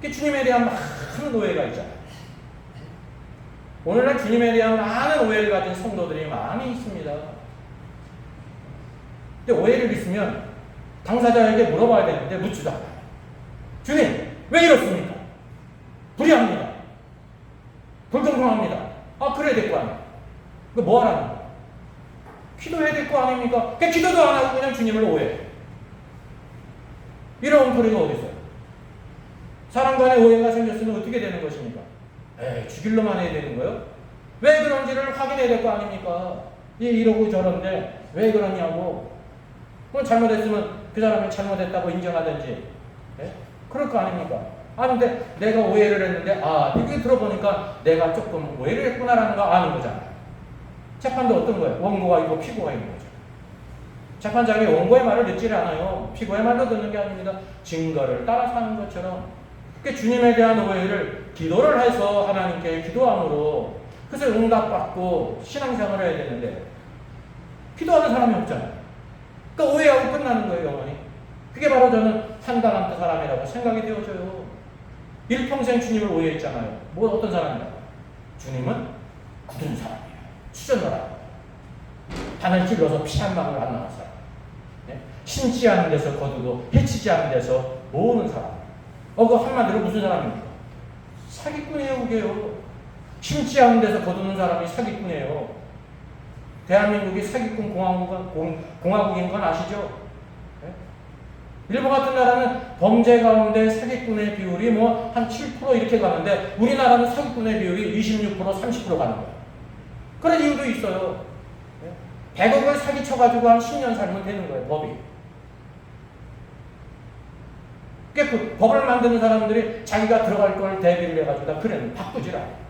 주님에 대한 많은 오해가 있잖아요. 오늘날 주님에 대한 많은 오해를 가진 성도들이 많이 있습니다. 근데 오해를 있으면 당사자에게 물어봐야 되는데 묻지도 않아요. 주님, 왜 이렇습니까? 불의합니다. 불공평합니다. 그래야 될 거 아니에요. 뭐 하라는 거예요? 기도해야 될 거 아닙니까? 기도도 안 하고 그냥 주님을 오해해요. 이런 소리가 어디 있어요? 사람 간의 오해가 생겼으면 어떻게 되는 것입니까? 죽일로만 해야 되는 거예요? 왜 그런지를 확인해야 될 거 아닙니까? 이러고 저런데 왜 그러냐고. 그럼 잘못했으면 그 사람이 잘못했다고 인정하든지. 그럴 거 아닙니까? 근데 내가 오해를 했는데 이게 들어보니까 내가 조금 오해를 했구나라는 거 아는 거잖아요. 재판도 어떤 거예요? 원고가 있고 피고가 있는 거죠. 재판장이 원고의 말을 듣지를 않아요. 피고의 말도 듣는 게 아닙니다. 증거를 따라서 하는 것처럼. 주님에 대한 오해를 기도를 해서 하나님께 기도함으로 그것을 응답받고 신앙생활을 해야 되는데 기도하는 사람이 없잖아요. 오해하고 끝나는 거예요, 영원히. 그게 바로 저는 한 달란트 사람이라고 생각이 되어져요. 일평생 주님을 오해했잖아요. 어떤 사람이라고? 주님은 굳은 사람이에요. 수전노라. 바늘 찔러서 피 한 방울 안 나온 사람. 심지 않은 데서 거두고 해치지 않은 데서 모으는 사람. 그 한마디로 무슨 사람입니까? 사기꾼이에요, 그게요. 심지 않은 데서 거두는 사람이 사기꾼이에요. 대한민국이 사기꾼 공화국인 건 아시죠? 일본 같은 나라는 범죄 가운데 사기꾼의 비율이 한 7% 이렇게 가는데 우리나라는 사기꾼의 비율이 26%, 30% 가는 거예요. 그런 이유도 있어요. 100억을 사기쳐가지고 한 10년 살면 되는 거예요, 법이. 그 법을 만드는 사람들이 자기가 들어갈 걸 대비를 해가지고 다 그래, 바꾸질 않아요.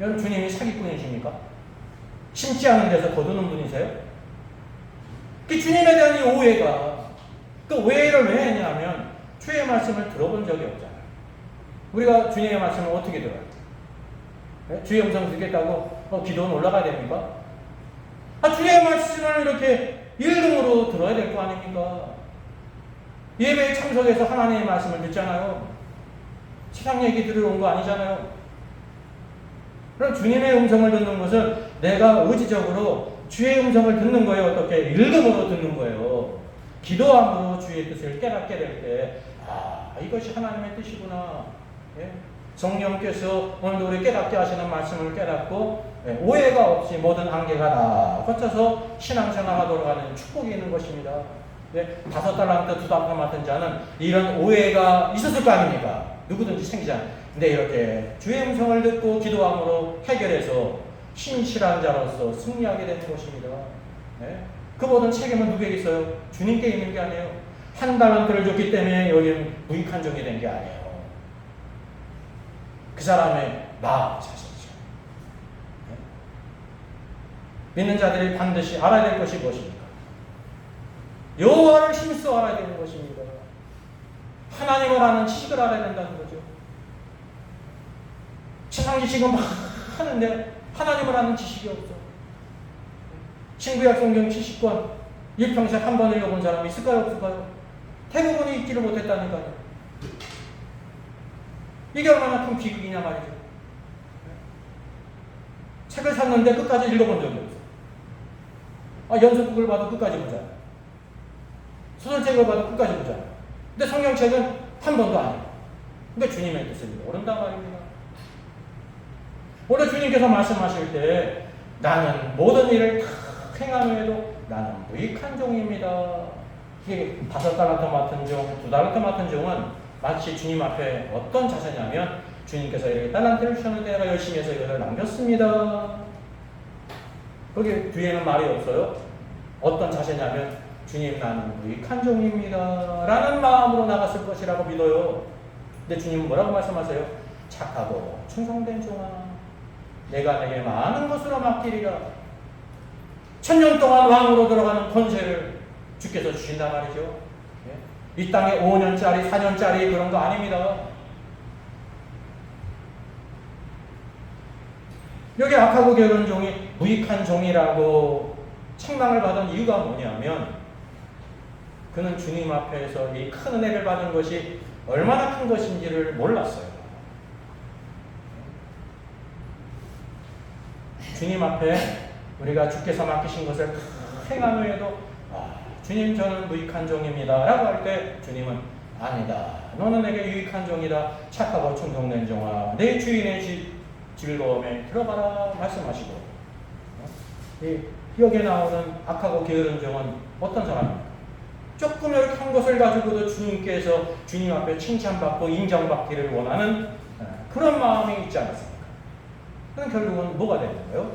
여러분, 주님이 사기꾼이십니까? 심지 않은 데서 거두는 분이세요? 그 주님에 대한 이 오해가, 그 오해를 왜 했냐면 주의 말씀을 들어본 적이 없잖아요. 우리가 주님의 말씀을 어떻게 들어요? 주의 음성 듣겠다고 기도는 올라가야 됩니까? 주의 말씀을 이렇게 읽음으로 들어야 될 거 아닙니까? 예배에 참석해서 하나님의 말씀을 듣잖아요. 세상 얘기 들으러 온 거 아니잖아요. 그럼 주님의 음성을 듣는 것은 내가 의지적으로 주의 음성을 듣는 거예요. 어떻게? 읽음으로 듣는 거예요. 기도함으로 주의 뜻을 깨닫게 될 때, 이것이 하나님의 뜻이구나. 성령께서 오늘도 우리 깨닫게 하시는 말씀을 깨닫고 오해가 없이 모든 한계가 다 거쳐서 신앙생활 하도록 하는 축복이 있는 것입니다. 5달란트 2달란트 맡은 자는 이런 오해가 있었을 거 아닙니까? 누구든지 생기잖아요. 근데 이렇게 주의 음성을 듣고 기도함으로 해결해서 신실한 자로서 승리하게 되는 것입니다. 그 모든 책임은 누구에게 있어요? 주님께 있는 게 아니에요. 1달란트를 줬기 때문에 여기는 무익한 종이 된 게 아니에요. 그 사람의 마음 자신이죠. 믿는 자들이 반드시 알아야 될 것이 무엇입니까? 여호와를 힘써 알아야 되는 것입니다. 하나님을 아는 지식을 알아야 된다는 거죠. 세상 지식은 막 하는데 하나님을 아는 지식이 없어. 신구약 성경 70권 일평생 한 번 읽어본 사람이 있을까요, 없을까요? 대부분이 읽지를 못했다니까요. 이게 얼마나 큰 비극이냐 말이죠. 책을 샀는데 끝까지 읽어본 적이 없어. 연속극을 봐도 끝까지 보잖아. 소설책을 봐도 끝까지 보잖아. 근데 성경책은 한 번도 안 해요. 근데 주님의 뜻을 모른단 말입니다. 원래 주님께서 말씀하실 때 나는 모든 일을 다 행함에도 나는 무익한 종입니다. 이게 5달란트 맡은 종, 2달란트 맡은 종은 마치 주님 앞에 어떤 자세냐면 주님께서 이렇게 달란트를 주셨는데 내가 열심히 해서 이것을 남겼습니다. 거기 뒤에는 말이 없어요. 어떤 자세냐면 주님 나는 무익한 종입니다 라는 마음으로 나갔을 것이라고 믿어요. 근데 주님은 뭐라고 말씀하세요? 착하고 충성된 종아, 내가 내게 많은 것으로 맡기리라. 1000년 동안 왕으로 들어가는 권세를 주께서 주신단 말이죠. 이 땅에 5년짜리 4년짜리 그런 거 아닙니다. 여기 악하고 게으른 종이 무익한 종이라고 책망을 받은 이유가 뭐냐면 그는 주님 앞에서 이 큰 은혜를 받은 것이 얼마나 큰 것인지를 몰랐어요. 주님 앞에 우리가 주께서 맡기신 것을 행한 후에도 주님 저는 무익한 종입니다 라고 할 때 주님은 아니다, 너는 내게 유익한 종이다, 착하고 충성된 종아, 내 주인의 즐거움에 들어가라 말씀하시고, 여기에 나오는 악하고 게으른 종은 어떤 사람입니까? 조금 이렇게 한 것을 가지고도 주님께서 주님 앞에 칭찬받고 인정받기를 원하는 그런 마음이 있지 않습니까? 그럼 결국은 뭐가 되는 거예요?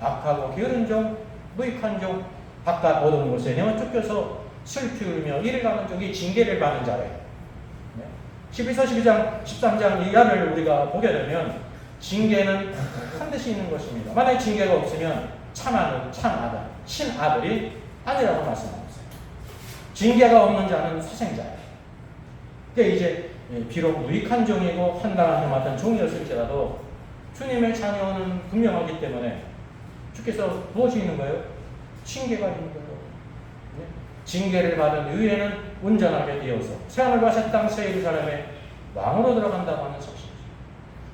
악하고 게으른 종, 무익한 종, 바깥 어두운 곳에 내어 쫓겨서 슬피 울며 이를 가는 종이 징계를 받는 자래요. 12서 12장 13장 이하를 우리가 보게 되면 징계는 반드시 있는 것입니다. 만약에 징계가 없으면 참아들, 신아들이 아니라고 말씀하고 있어요. 징계가 없는 자는 사생자예요. 그러니까 이제 비록 무익한 종이고 한달한테 맡은 종이었을지라도 주님의 자녀는 분명하기 때문에 주께서 무엇이 있는 거예요? 징계가 있는 거예요. 징계를 받은 이후에는 온전하게 되어서 새하늘과 새 땅 새 예루살렘에 왕으로 들어간다고 하는 사실이죠.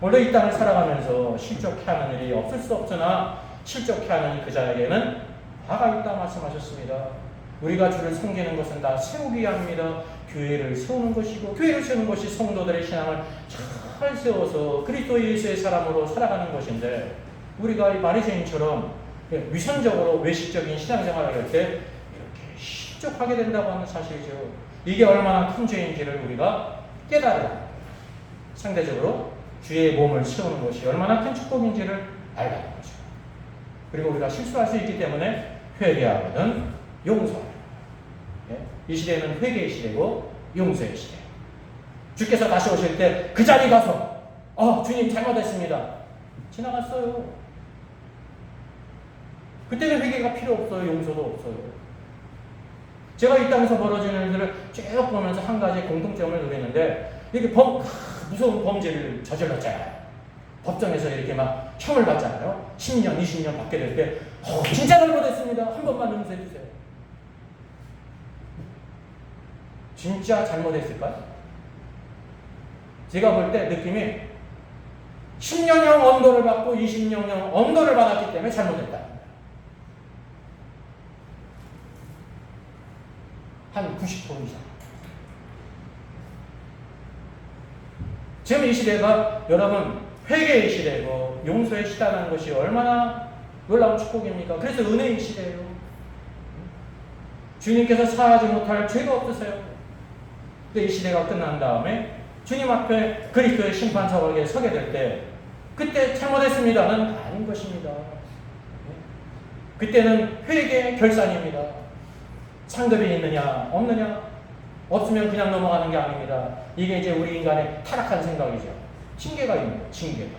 원래 이 땅을 살아가면서 실족해 하는 일이 없을 수 없으나 실족해 하는 그 자에게는 화가 있다 말씀하셨습니다. 우리가 주를 섬기는 것은 다 세우기 위함입니다. 교회를 세우는 것이고 교회를 세우는 것이 성도들의 신앙을 잘 세워서 그리스도 예수의 사람으로 살아가는 것인데 우리가 이 바리새인처럼 위선적으로 외식적인 신앙생활을 할 때 이렇게 실족하게 된다고 하는 사실이죠. 이게 얼마나 큰 죄인지를 우리가 깨달아야 합니다. 상대적으로 주의 몸을 세우는 것이 얼마나 큰 축복인지를 알게 되는 거죠. 그리고 우리가 실수할 수 있기 때문에 회개하거든 용서합니다. 이 시대는 회개의 시대고 용서의 시대. 주께서 다시 오실 때 그 자리 가서 주님 잘못했습니다. 지나갔어요. 그때는 회개가 필요 없어요. 용서도 없어요. 제가 이 땅에서 벌어지는 일들을 쭉 보면서 한 가지 공통점을 누리는데 이렇게 무서운 범죄를 저질렀잖아요. 법정에서 이렇게 막 형을 받잖아요. 10년, 20년 받게 될 때 진짜 잘못했습니다. 한 번만 용서해 주세요. 진짜 잘못했을까요? 제가 볼 때 느낌이 10년형 언도를 받고 20년형 언도를 받았기 때문에 잘못했다. 한 90% 이상. 지금 이 시대가 여러분 회개의 시대고 용서의 시대라는 것이 얼마나 놀라운 축복입니까? 그래서 은혜의 시대예요. 주님께서 사하지 못할 죄가 없으세요. 근데 이 시대가 끝난 다음에 주님 앞에 그리스도의 심판서각에 서게 될 때 그때 잘못했습니다는 아닌 것입니다. 그때는 회개의 결산입니다. 상급이 있느냐 없느냐 없으면 그냥 넘어가는 게 아닙니다. 이게 이제 우리 인간의 타락한 생각이죠. 징계가 있는 거예요. 징계가.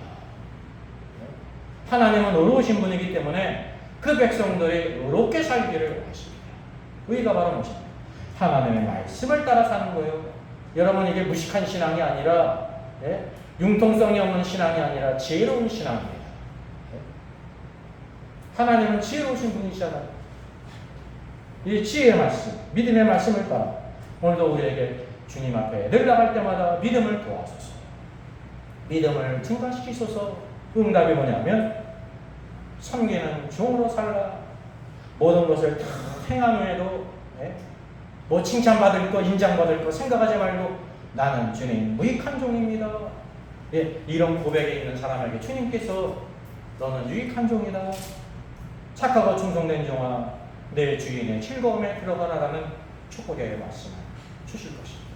하나님은 의로우신 분이기 때문에 그 백성들이 의롭게 살기를 원하십니다. 의가 바로 무엇입니까? 하나님의 말씀을 따라 사는 거예요. 여러분 이게 무식한 신앙이 아니라 융통성이 없는 신앙이 아니라 지혜로운 신앙입니다. 하나님은 지혜로우신 분이시잖아요. 이 지혜의 말씀, 믿음의 말씀을 따라 오늘도 우리에게 주님 앞에 늘 나갈 때마다 믿음을 도와주소서. 믿음을 증가시키소서. 응답이 뭐냐면 섬기는 종으로 살라. 모든 것을 다 행한 후에도 뭐 칭찬받을 거 인정받을 거 생각하지 말고 나는 주님 무익한 종입니다. 예, 이런 고백에 있는 사람에게 주님께서 너는 유익한 종이다. 착하고 충성된 종아, 내 주인의 즐거움에 들어가라라는 축복의 말씀을 주실 것입니다.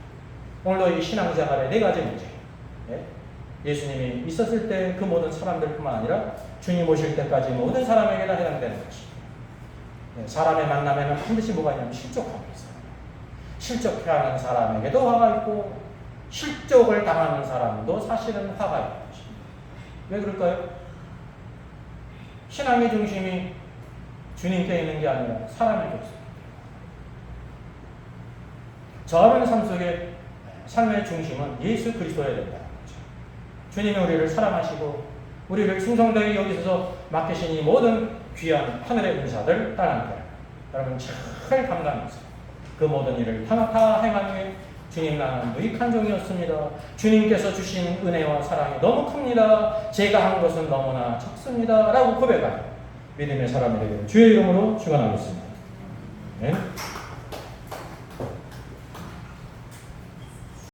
오늘도 이 신앙생활의 네 가지 문제. 예? 예수님이 있었을 때 그 모든 사람들뿐만 아니라 주님 오실 때까지 모든 사람에게 다 해당되는 것입니다. 예, 사람의 만남에는 반드시 뭐가 있냐면 실족함이 있어요. 실족해하는 사람에게도 화가 있고 실족을 당하는 사람도 사실은 화가 있는 것입니다. 왜 그럴까요? 신앙의 중심이 주님께 있는 게 아니라 사람에게 있습니다. 저하는 삶 속에 삶의 중심은 예수 그리스도여야 된다는 거죠. 주님이 우리를 사랑하시고 우리를 충성되게 여기서 맡기신 이 모든 귀한 하늘의 은사들 따라합니다. 여러분 잘 감당하면서 그 모든 일을 다 행한 후에 주님 나는 무익한 종이었습니다. 주님께서 주신 은혜와 사랑이 너무 큽니다. 제가 한 것은 너무나 적습니다. 라고 고백하는 믿음의 사람이 되기를 주의 이름으로 축원하겠습니다. 네.